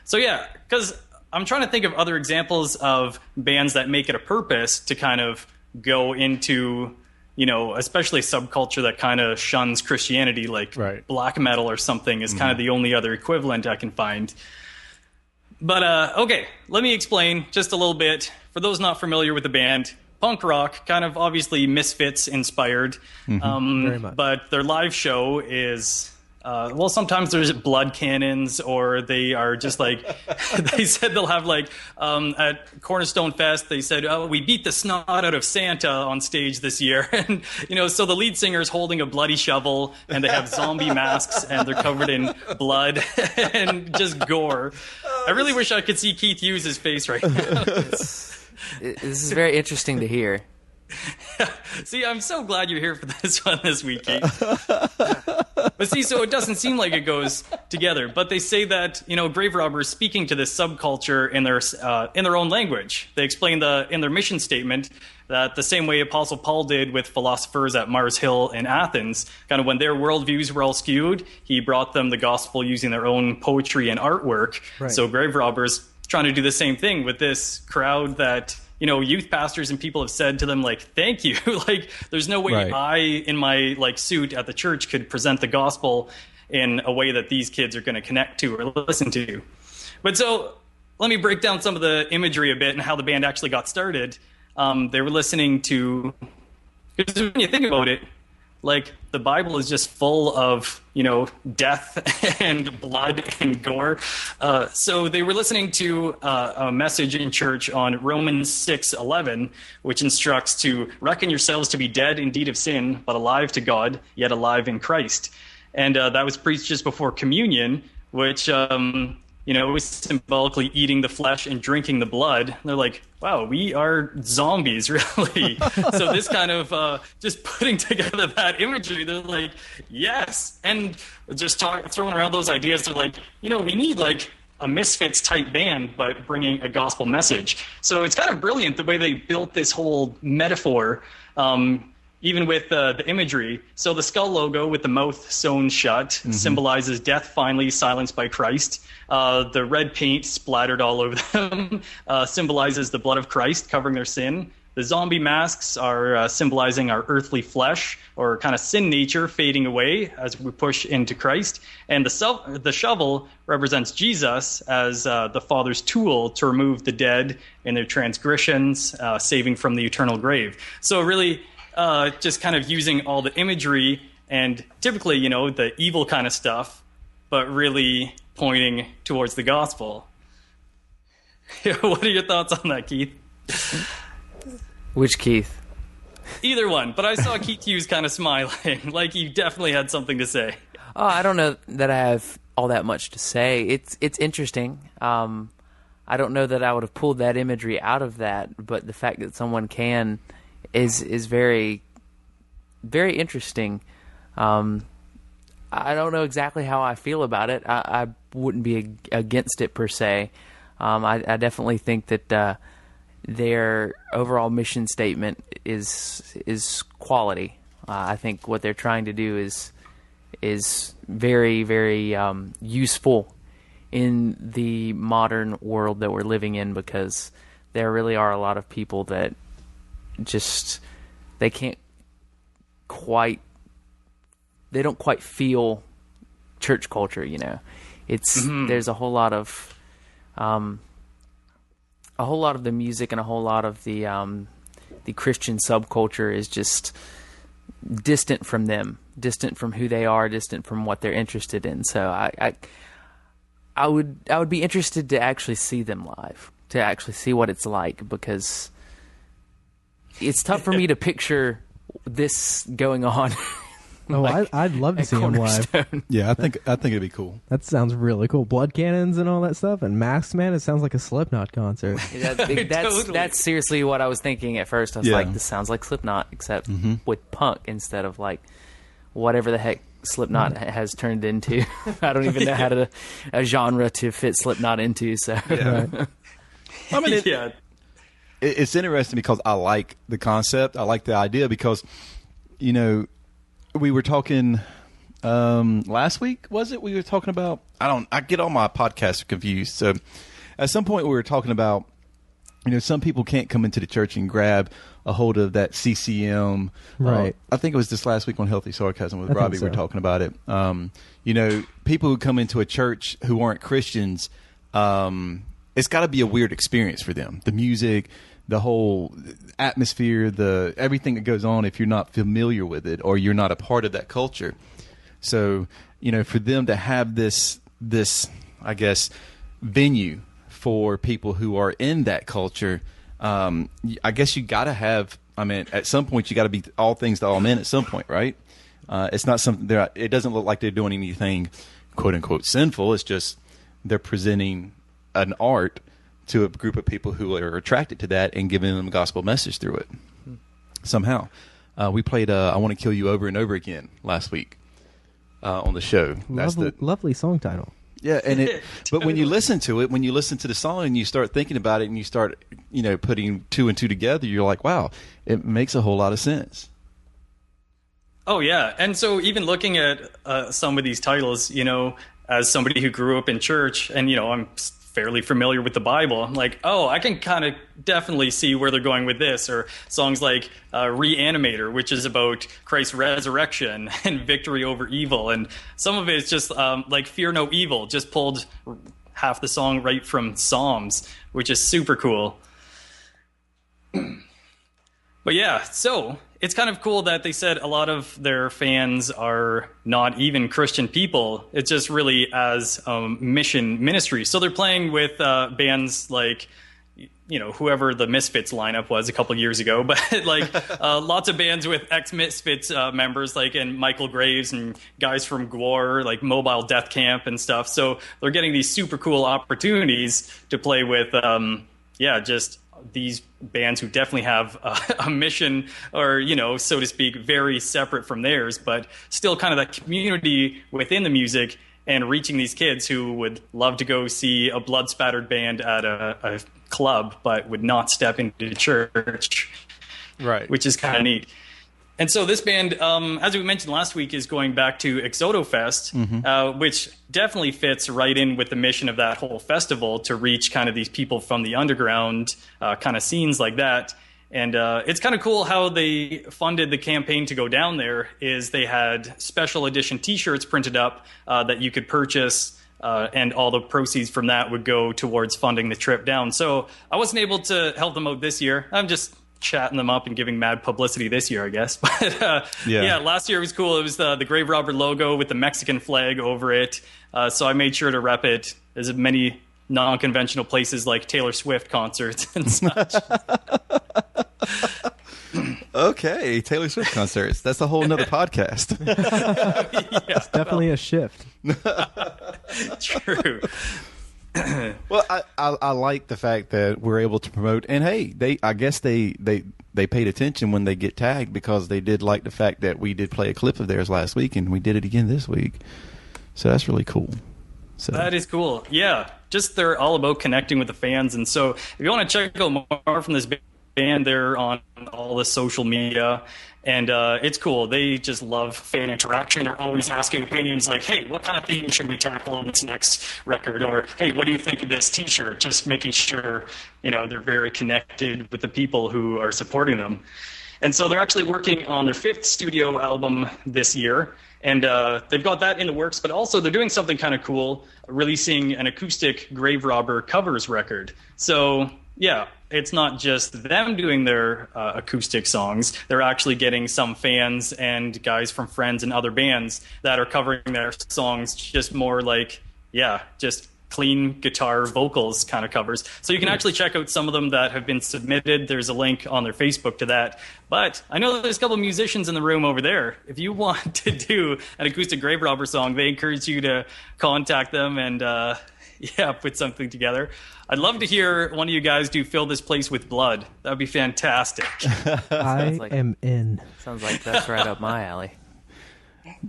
So yeah, because I'm trying to think of other examples of bands that make it a purpose to kind of go into, especially subculture that kind of shuns Christianity, like black metal or something is kind of the only other equivalent I can find. But, okay, let me explain just a little bit. For those not familiar with the band, punk rock, kind of obviously Misfits inspired. Very much. But their live show is, sometimes there's blood cannons, or they are just like, they said they'll have at Cornerstone Fest, they said, we beat the snot out of Santa on stage this year. And, so the lead singer is holding a bloody shovel, and they have zombie masks, and they're covered in blood and just gore. I really wish I could see Keith Hughes' face right now. This is very interesting to hear. See, I'm so glad you're here for this one this week, Keith. But see, so it doesn't seem like it goes together. But they say that, Grave Robber is speaking to this subculture in their own language. They explain in their mission statement that the same way Apostle Paul did with philosophers at Mars Hill in Athens, kind of when their worldviews were all skewed, he brought them the gospel using their own poetry and artwork. Right. So Grave Robber's trying to do the same thing with this crowd that, youth pastors and people have said to them, thank you. There's no way I, in my, suit at the church, could present the gospel in a way that these kids are going to connect to or listen to. But so let me break down some of the imagery a bit and how the band actually got started. They were listening to Because when you think about it, like, the Bible is just full of, death and blood and gore. So they were listening to a message in church on Romans 6:11, which instructs to reckon yourselves to be dead indeed of sin, but alive to God, yet alive in Christ. And that was preached just before communion, which, was symbolically eating the flesh and drinking the blood. And they're like, wow, we are zombies, really. So this kind of just putting together that imagery, they're like, yes. And just throwing around those ideas, they're like, we need like a Misfits type band, but bringing a gospel message. So it's kind of brilliant the way they built this whole metaphor, even with the imagery. So the skull logo with the mouth sewn shut symbolizes death finally silenced by Christ. The red paint splattered all over them symbolizes the blood of Christ covering their sin. The zombie masks are symbolizing our earthly flesh, or kind of sin nature fading away as we push into Christ. And the shovel represents Jesus as the Father's tool to remove the dead in their transgressions, saving from the eternal grave. So really just kind of using all the imagery and typically, the evil kind of stuff, but really pointing towards the gospel. What are your thoughts on that, Keith? Which Keith? Either one, but I saw Keith Hughes kind of smiling, like he definitely had something to say. Oh, I don't know that I have all that much to say. It's interesting. I don't know that I would have pulled that imagery out of that, but the fact that someone can is very, very interesting. I don't know exactly how I feel about it. I wouldn't be against it per se. I definitely think that their overall mission statement is quality. I think what they're trying to do is very, very useful in the modern world that we're living in, because there really are a lot of people that just they don't quite feel church culture. It's there's a whole lot of the music and a whole lot of the Christian subculture is just distant from them, distant from who they are, distant from what they're interested in. So I would be interested to actually see them live, to actually see what it's like, because it's tough for me to picture this going on. I'd love to see him live. Yeah, I think it'd be cool. That sounds really cool. Blood cannons and all that stuff, and Masks Man. It sounds like a Slipknot concert. That's seriously what I was thinking at first. I was like, this sounds like Slipknot, except with punk instead of like whatever the heck Slipknot has turned into. I don't even know how to a genre to fit Slipknot into. So right. I mean, it's interesting because I like the concept. I like the idea because, we were talking last week, was it? We were talking about, I get all my podcasts confused. So at some point we were talking about, some people can't come into the church and grab a hold of that CCM. Right. I think it was this last week on Healthy Sarcasm with Robbie. So. We were talking about it. People who come into a church who aren't Christians, it's got to be a weird experience for them. The music, the whole atmosphere, everything that goes on, if you're not familiar with it or you're not a part of that culture. So, for them to have this, I guess, venue for people who are in that culture, I guess you got to have, at some point you got to be all things to all men at some point, right? It's not something it doesn't look like they're doing anything quote unquote sinful. It's just they're presenting an art to a group of people who are attracted to that and giving them a gospel message through it somehow. We played I Want to Kill You Over and Over Again last week on the show. Lovely song title. Yeah, and but when you listen to it, when you listen to the song and you start thinking about it and you start, putting two and two together, you're like, wow, it makes a whole lot of sense. Oh, yeah. And so even looking at some of these titles, as somebody who grew up in church and, I'm fairly familiar with the Bible, I'm like, oh, I can kind of definitely see where they're going with this. Or songs like Reanimator, which is about Christ's resurrection and victory over evil. And some of it is just like Fear No Evil, just pulled half the song right from Psalms, which is super cool. But yeah, so it's kind of cool that they said a lot of their fans are not even Christian people. It's just really as mission ministry. So they're playing with bands like, you know, whoever the Misfits lineup was a couple years ago, but like lots of bands with ex-Misfits members, like and Michael Graves and guys from Gwar, like Mobile Death Camp and stuff. So they're getting these super cool opportunities to play with, just these bands who definitely have a mission, or, you know, so to speak, very separate from theirs, but still kind of that community within the music, and reaching these kids who would love to go see a blood-spattered band at a club, but would not step into church, Right. which is kind of neat. And so this band, as we mentioned last week, is going back to Exodofest, which definitely fits right in with the mission of that whole festival, to reach kind of these people from the underground kind of scenes like that. And it's kind of cool how they funded the campaign to go down there. Is they had special edition T-shirts printed up that you could purchase, and all the proceeds from that would go towards funding the trip down. So I wasn't able to help them out this year. I'm just chatting them up and giving mad publicity this year, I guess. But yeah, last year was cool. It was the Grave Robber logo with the Mexican flag over it. So I made sure to rep it as many non-conventional places like Taylor Swift concerts and such. Okay, Taylor Swift concerts. That's a whole nother podcast. It's definitely a shift. True. Well, I like the fact that we're able to promote, and hey, I guess they paid attention when they get tagged, because they did like the fact that we did play a clip of theirs last week, and we did it again this week. So that's really cool. So that is cool. Yeah, just they're all about connecting with the fans, and so if you want to check out more from this band, they're on all the social media, and it's cool. They just love fan interaction. They're always asking opinions like, hey, what kind of theme should we tackle on this next record? Or, hey, what do you think of this T-shirt? Just making sure, you know, they're very connected with the people who are supporting them. And so they're actually working on their 5th studio album this year, and they've got that in the works, but also they're doing something kind of cool, releasing an acoustic Grave Robber covers record. So yeah, it's not just them doing their acoustic songs. They're actually getting some fans and guys from Friends and other bands that are covering their songs, just more like, just clean guitar vocals kind of covers. So you can actually check out some of them that have been submitted. There's a link on their Facebook to that. But I know there's a couple of musicians in the room over there. If you want to do an acoustic Grave Robber song, they encourage you to contact them and put something together. I'd love to hear one of you guys do Fill This Place With Blood. That would be fantastic. I am in. Sounds like that's right up my alley.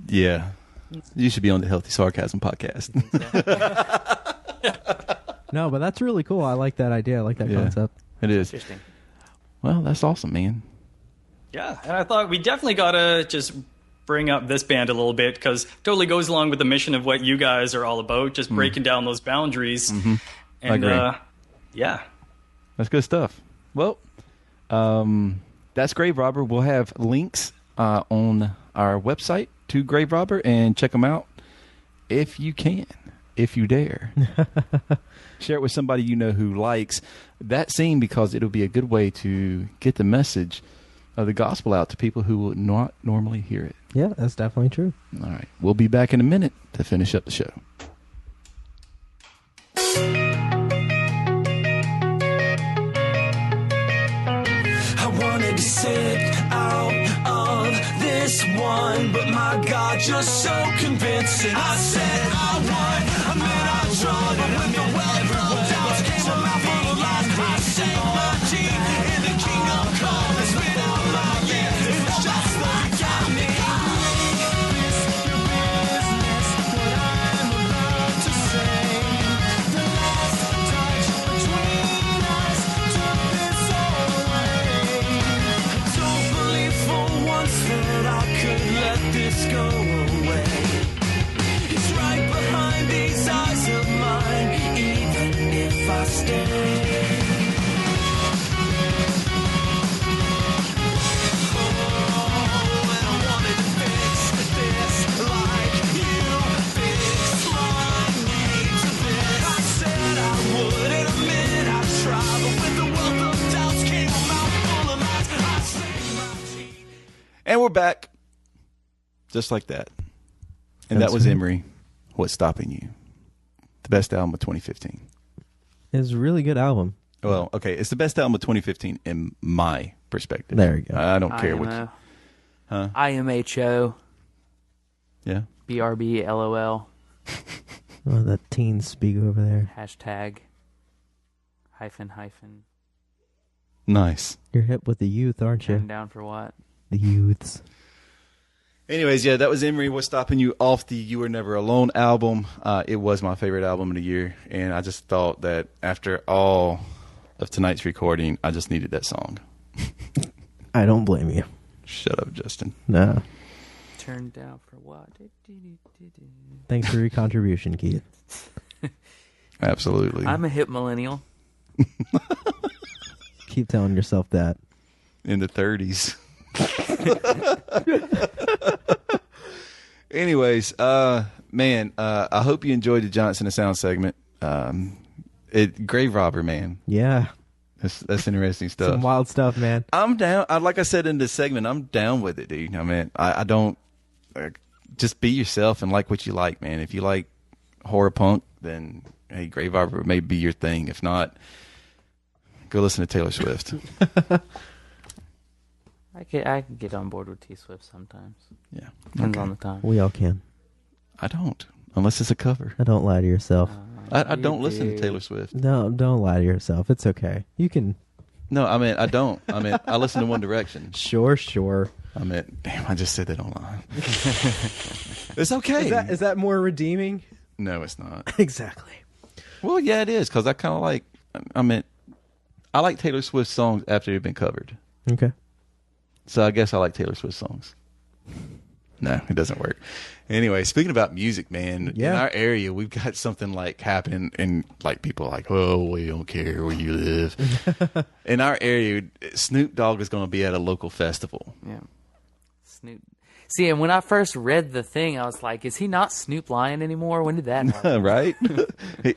yeah, you should be on the Healthy Sarcasm podcast. No, but that's really cool. I like that idea. I like that concept. It is. Interesting. Well, that's awesome, man. Yeah, and I thought we definitely got to just bring up this band a little bit, because totally goes along with the mission of what you guys are all about, just breaking down those boundaries. Mm-hmm. And I agree. That's good stuff. Well, that's Grave Robber. We'll have links on our website to Grave Robber, and check them out if you can, if you dare. Share it with somebody you know who likes that scene, because it'll be a good way to get the message of the gospel out to people who will not normally hear it. Yeah, that's definitely true. All right. We'll be back in a minute to finish up the show. I wanted to sit out of this one, but my God, you're so convincing. I said I won, I mean I draw, but when the well broke down, came a mouthful of lies. I set my teeth in the kingdom come and spit out my years. It's just like got me. This your business, what I'm about to say. The last touch between us took this all away. I don't believe for once that I could let this go away. It's right behind these eyes of mine, even if I stay. And we're back. Just like that. And That's that was right. Emery, What's Stopping You? The best album of 2015. It's a really good album. Well, okay, it's the best album of 2015 in my perspective. There you go. I don't care what. IMO. Huh? IMHO. Yeah. BRB LOL. Oh, that teen speak over there. Hashtag. Hyphen. Nice. You're hip with the youth, aren't you? Turn down for what? The youths. Anyways, yeah, that was Emery, What's Stopping You off the You Were Never Alone album. It was my favorite album of the year, and I just thought that after all of tonight's recording, I just needed that song. I don't blame you. Shut up, Justin. No. Turn down for what? Thanks for your contribution, Keith. Absolutely. I'm a hip millennial. Keep telling yourself that. In the 30s. Anyways, man, I hope you enjoyed the Johnson and Sound segment. Grave Robber, man. Yeah. That's interesting stuff. Some wild stuff, man. I'm down. Like I said in this segment, I'm down with it, dude. I mean, I don't just be yourself and like what you like, man. If you like horror punk, then hey, Grave Robber may be your thing. If not, go listen to Taylor Swift. I can get on board with T Swift sometimes. Yeah, Depends on the time. We all can. I don't, unless it's a cover. Don't lie to yourself. I don't listen to Taylor Swift. No, don't lie to yourself. It's okay. You can. No, I mean I don't. I mean I listen to One Direction. Sure. I mean, damn, I just said that online. It's okay. Is that more redeeming? No, it's not. Exactly. Well, yeah, it is because I kind of like. I mean, I like Taylor Swift songs after they've been covered. Okay. So I guess I like Taylor Swift songs. No, it doesn't work. Anyway, speaking about music, man, in our area, we've got something like happening, and like people are like, oh, we don't care where you live. In our area, Snoop Dogg is going to be at a local festival. Yeah. Snoop. See, and when I first read the thing, I was like, is he not Snoop Lion anymore? When did that happen? Right?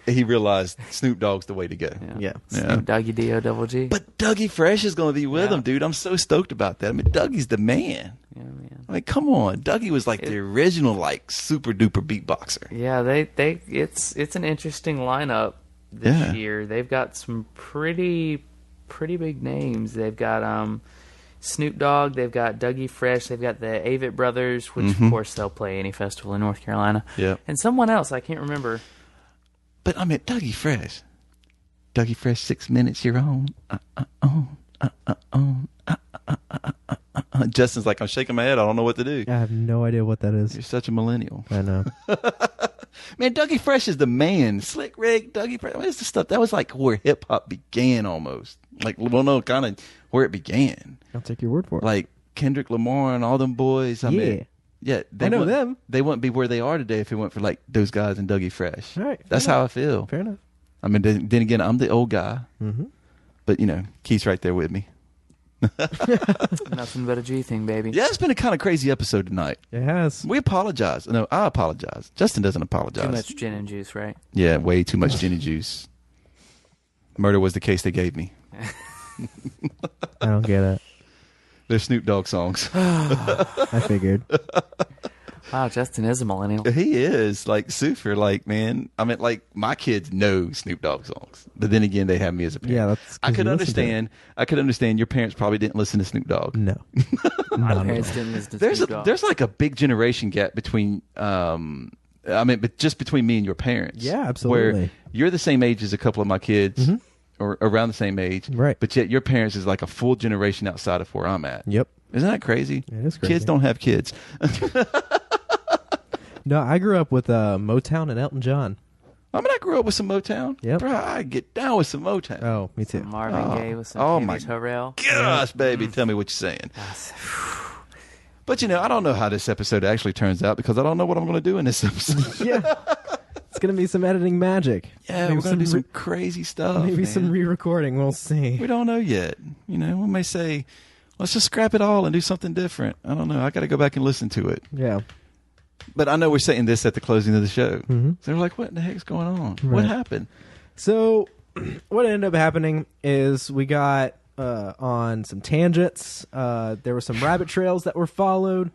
he realized Snoop Dogg's the way to go. Yeah. Snoop Doggy D-O-double-G. But Dougie Fresh is going to be with him, dude. I'm so stoked about that. I mean, Dougie's the man. Yeah, man. I mean, come on. Dougie was like the original, like, super duper beatboxer. Yeah, it's an interesting lineup this year. They've got some pretty big names. They've got Snoop Dogg, they've got Dougie Fresh, they've got the Avett Brothers, which of course they'll play any festival in North Carolina. Yeah. And someone else, I can't remember. But I mean, Dougie Fresh. Dougie Fresh, 6 minutes, you're on. Justin's like, I'm shaking my head. I don't know what to do. I have no idea what that is. You're such a millennial. I know. Man, Dougie Fresh is the man. Slick Rick, Dougie Fresh. What's the stuff? That was like where hip hop began almost. Like, well, no, kind of where it began. I'll take your word for it. Like Kendrick Lamar and all them boys. I mean, yeah, I know them. They wouldn't be where they are today if it weren't for like those guys and Dougie Fresh. All right. That's how I feel. Fair enough. I mean, then again, I'm the old guy. Mm-hmm. But, you know, Keith's right there with me. Nothing but a G thing, baby. Yeah, it's been a kind of crazy episode tonight. It has. We apologize. No, I apologize. Justin doesn't apologize. Too much gin and juice, right? Yeah, way too much gin and juice. Murder was the case they gave me. I don't get it. They're Snoop Dogg songs. I figured. Wow, Justin is a millennial. He is like super. Like, man, I mean, like my kids know Snoop Dogg songs, but then again, they have me as a parent. Yeah, that's. I could understand. I could understand your parents probably didn't listen to Snoop Dogg. No. My parents didn't listen to Snoop Dogg. There's like a big generation gap between. I mean, but just between me and your parents. Yeah, absolutely. Where you're the same age as a couple of my kids, or around the same age, right? But yet your parents is like a full generation outside of where I'm at. Yep. Isn't that crazy? It is crazy. Kids don't have kids. No, I grew up with Motown and Elton John. I mean, I grew up with some Motown. Yep. Bro, I get down with some Motown. Oh, me too. Marvin Gaye with some my Terrell. gosh, baby, tell me what you're saying. But, you know, I don't know how this episode actually turns out because I don't know what I'm going to do in this episode. Yeah. It's going to be some editing magic. Yeah, Maybe we're going to do some crazy stuff. Maybe man. some re-recording. We'll see. We don't know yet. You know, we may say, let's just scrap it all and do something different. I don't know. I got to go back and listen to it. Yeah. But I know we're saying this at the closing of the show. Mm-hmm. So they're like, what in the heck's going on? Right. What happened? So what ended up happening is we got on some tangents. There were some rabbit trails that were followed.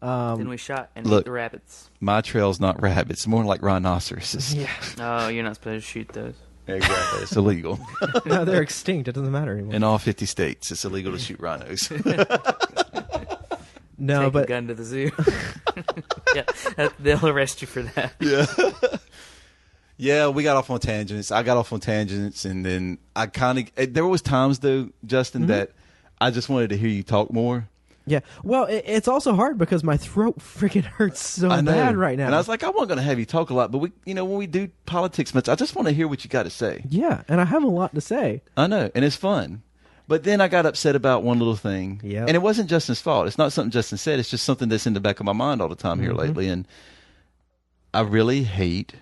Then we shot and Look. ate the rabbits. My trail's not rabbits, more like rhinoceroses. Yeah. Oh, you're not supposed to shoot those. Exactly. It's illegal. No, they're extinct. It doesn't matter anymore. In all 50 states, it's illegal to shoot rhinos. No, Take a but gun to the zoo. Yeah, they'll arrest you for that. Yeah. Yeah, we got off on tangents. I got off on tangents, and then I kind of... There was times, though, Justin, that I just wanted to hear you talk more. yeah. Well, it's also hard because my throat freaking hurts so I know. bad right now. And I was like, I wasn't going to have you talk a lot, but when we do politics much, I just want to hear what you got to say. yeah, and I have a lot to say. I know, and it's fun. But then I got upset about one little thing. Yep. And it wasn't Justin's fault. It's not something Justin said. It's just something that's in the back of my mind all the time here lately. And I really hate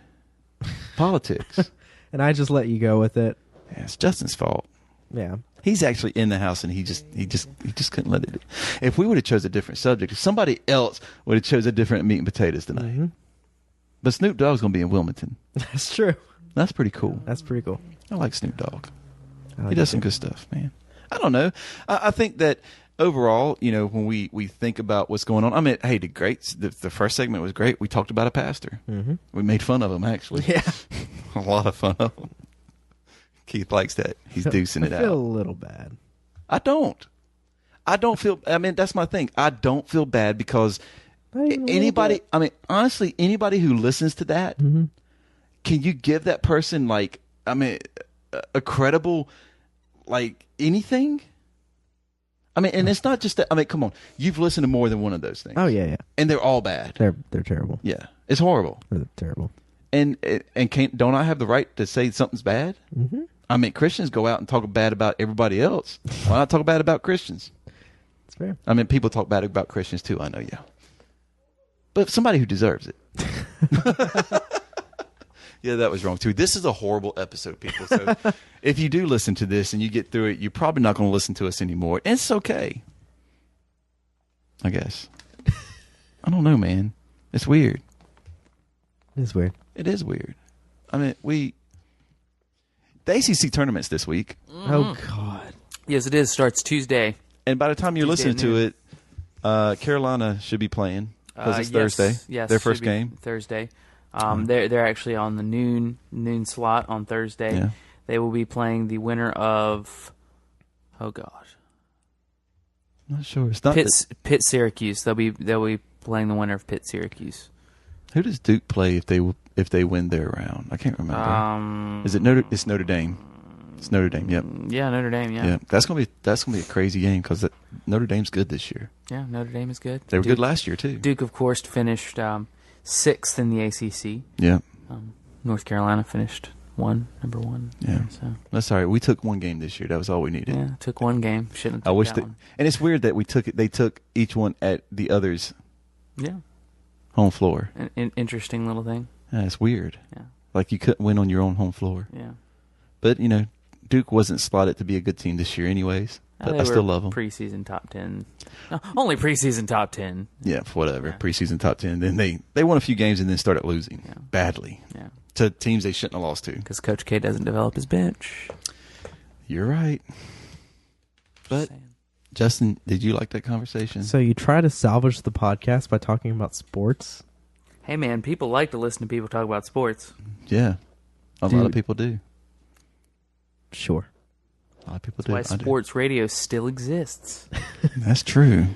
politics. And I just let you go with it. Yeah, it's Justin's fault. Yeah. He's actually in the house, and he just couldn't let it. If we would have chose a different subject, if somebody else would have chose a different meat and potatoes tonight. But Snoop Dogg's going to be in Wilmington. That's true. That's pretty cool. That's pretty cool. I like Snoop Dogg. I like He does it some too. good stuff, man. I don't know. I think that overall, when we think about what's going on, I mean, hey, the first segment was great. We talked about a pastor. We made fun of him, actually. Yeah. A lot of fun of him. Keith likes that. He's deucing it I feel a out. little bad. I don't feel, I mean, that's my thing. I don't feel bad because Not even a little anybody, bit. I mean, honestly, anybody who listens to that, can you give that person, like, I mean, a credible, like, anything? I mean, and it's not just that, I mean, come on. You've listened to more than one of those things. Oh yeah, yeah. And they're all bad. They're terrible. Yeah. It's horrible. They're terrible. And don't I have the right to say something's bad? I mean, Christians go out and talk bad about everybody else. Why not talk bad about Christians? It's fair. I mean, people talk bad about Christians too, I know, yeah. But somebody who deserves it. Yeah, that was wrong too. This is a horrible episode, people. So if you do listen to this and you get through it, you're probably not going to listen to us anymore. And it's okay. I guess. I don't know, man. It's weird. It's weird. It is weird. I mean, the ACC tournament's this week. Oh God. Yes, it is. Starts Tuesday. And by the time you're Tuesday listening at to it, Carolina should be playing because it's Yes, Thursday. Yes, their should first be game. Thursday. They're actually on the noon slot on Thursday. Yeah. They will be playing the winner of, oh gosh, I'm not sure. It's not. Pitt Syracuse. They'll be playing the winner of Pitt Syracuse. Who does Duke play if they win their round? I can't remember. Is it Notre? It's Notre Dame. It's Notre Dame. Yep. Yeah, Notre Dame. Yeah. Yeah. That's gonna be a crazy game because Notre Dame's good this year. Yeah, Notre Dame is good. They were good last year too. Duke, of course, finished sixth in the ACC. Yeah. North Carolina finished number one. Yeah. So That's all right. We took one game this year. That was all we needed. yeah, took one game. Shouldn't have. I wish that that. one. And it's weird that we took it. They took each one at the other's Yeah, home floor. an interesting little thing. Yeah, it's weird. Yeah, Like you couldn't win on your own home floor. yeah. But Duke wasn't slotted to be a good team this year, anyways. But They I still were love them. Preseason top 10. No, only preseason top 10. Yeah, whatever. Yeah. Preseason top 10. Then they won a few games and then started losing badly Yeah, to teams they shouldn't have lost to. because Coach K doesn't develop his bench. You're right. But Saying. Justin, did you like that conversation? So you try to salvage the podcast by talking about sports? Hey man, people like to listen to people talk about sports. Yeah, a lot of people do. Sure. A lot of people That's do. why sports radio still exists. That's true.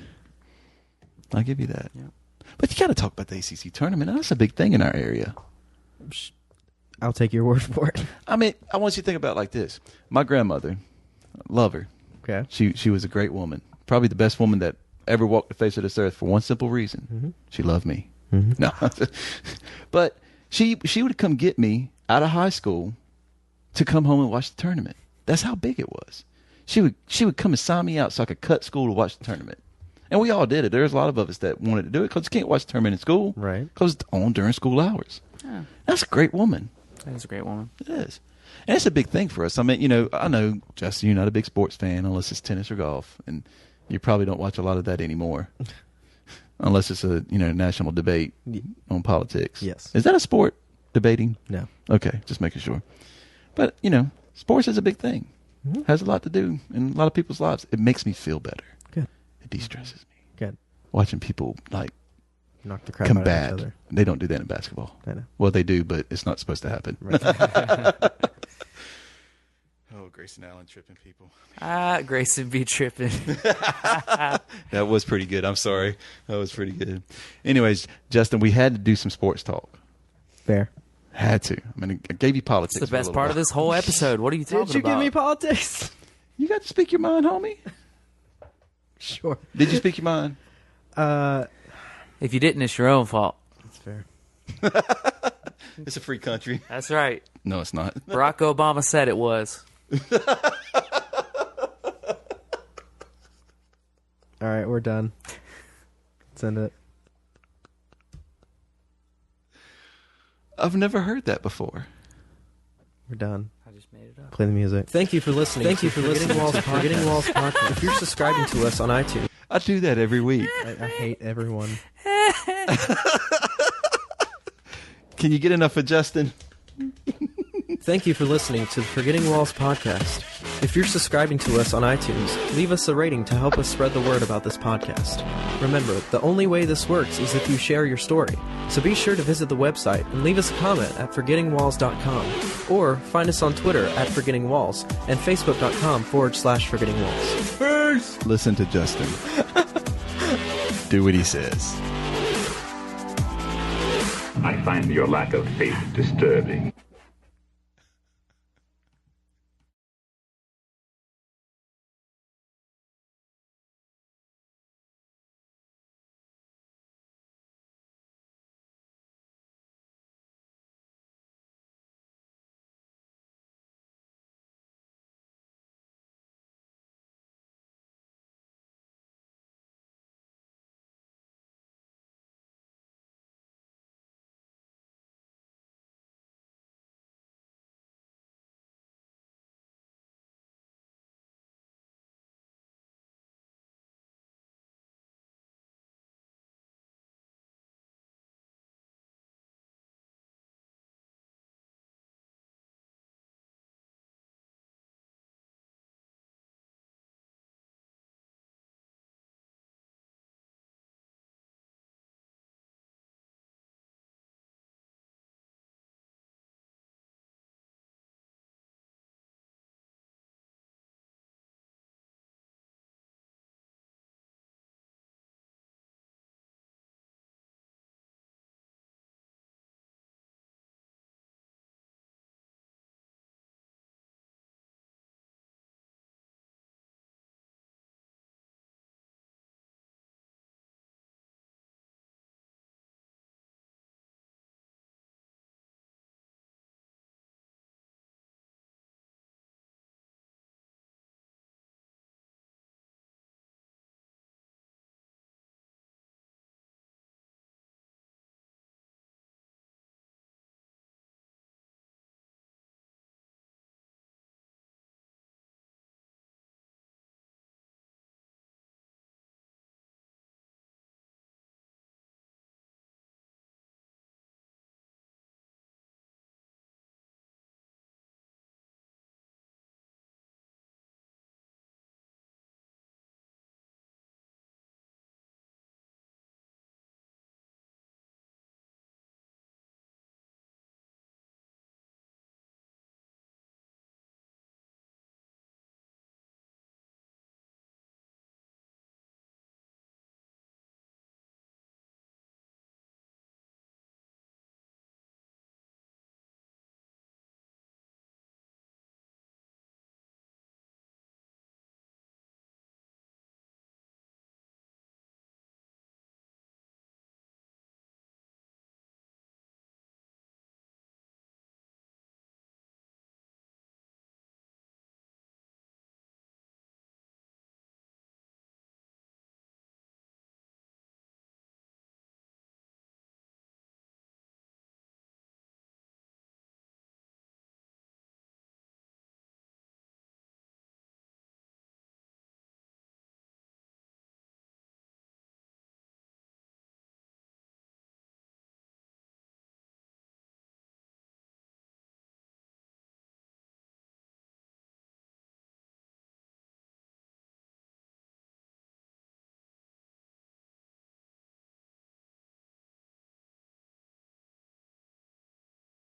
I'll give you that. Yeah. But you got to talk about the ACC tournament. That's a big thing in our area. I'll take your word for it. I mean, I want you to think about it like this. My grandmother, love her. Okay. She was a great woman. Probably the best woman that ever walked the face of this earth for one simple reason. She loved me. No. But she would come get me out of high school to come home and watch the tournament. That's how big it was. She would come and sign me out so I could cut school to watch the tournament. And we all did it. There's a lot of us that wanted to do it because you can't watch the tournament in school. Right. Because it's on during school hours. Yeah. That's a great woman. That is a great woman. It is. And it's a big thing for us. I mean, I know, Justin, you're not a big sports fan unless it's tennis or golf. And you probably don't watch a lot of that anymore. Unless it's a, national debate on politics. Yes. Is that a sport, debating? No. Okay, just making sure. But, sports is a big thing. Has a lot to do in a lot of people's lives. It makes me feel better. Good. It de-stresses me. Good. Watching people like Knock the crap out of combat. each other. They don't do that in basketball. I know. Well, they do, but it's not supposed to happen. Right. Oh, Grayson Allen tripping people. Grayson be tripping. That was pretty good. I'm sorry. That was pretty good. Anyways, Justin, we had to do some sports talk. Fair. Had to. I mean, I gave you politics. It's the best part of this whole episode. What are you talking about? Did you give me politics? You got to speak your mind, homie. Sure. Did you speak your mind? If you didn't, it's your own fault. That's fair. It's a free country. That's right. No, it's not. Barack Obama said it was. All right, we're done. Send it. I've never heard that before. We're done. I just made it up. Play the music. Thank you for listening. Thank you for listening. Forgetting Walls podcast. If you're subscribing to us on iTunes, I do that every week. I hate everyone. Can you get enough of Justin? Thank you for listening to the Forgetting Walls podcast. If you're subscribing to us on iTunes, leave us a rating to help us spread the word about this podcast. Remember, the only way this works is if you share your story. So be sure to visit the website and leave us a comment at forgettingwalls.com, or find us on Twitter at forgettingwalls and facebook.com/forgettingwalls. Peace. Listen to Justin. Do what he says. I find your lack of faith disturbing.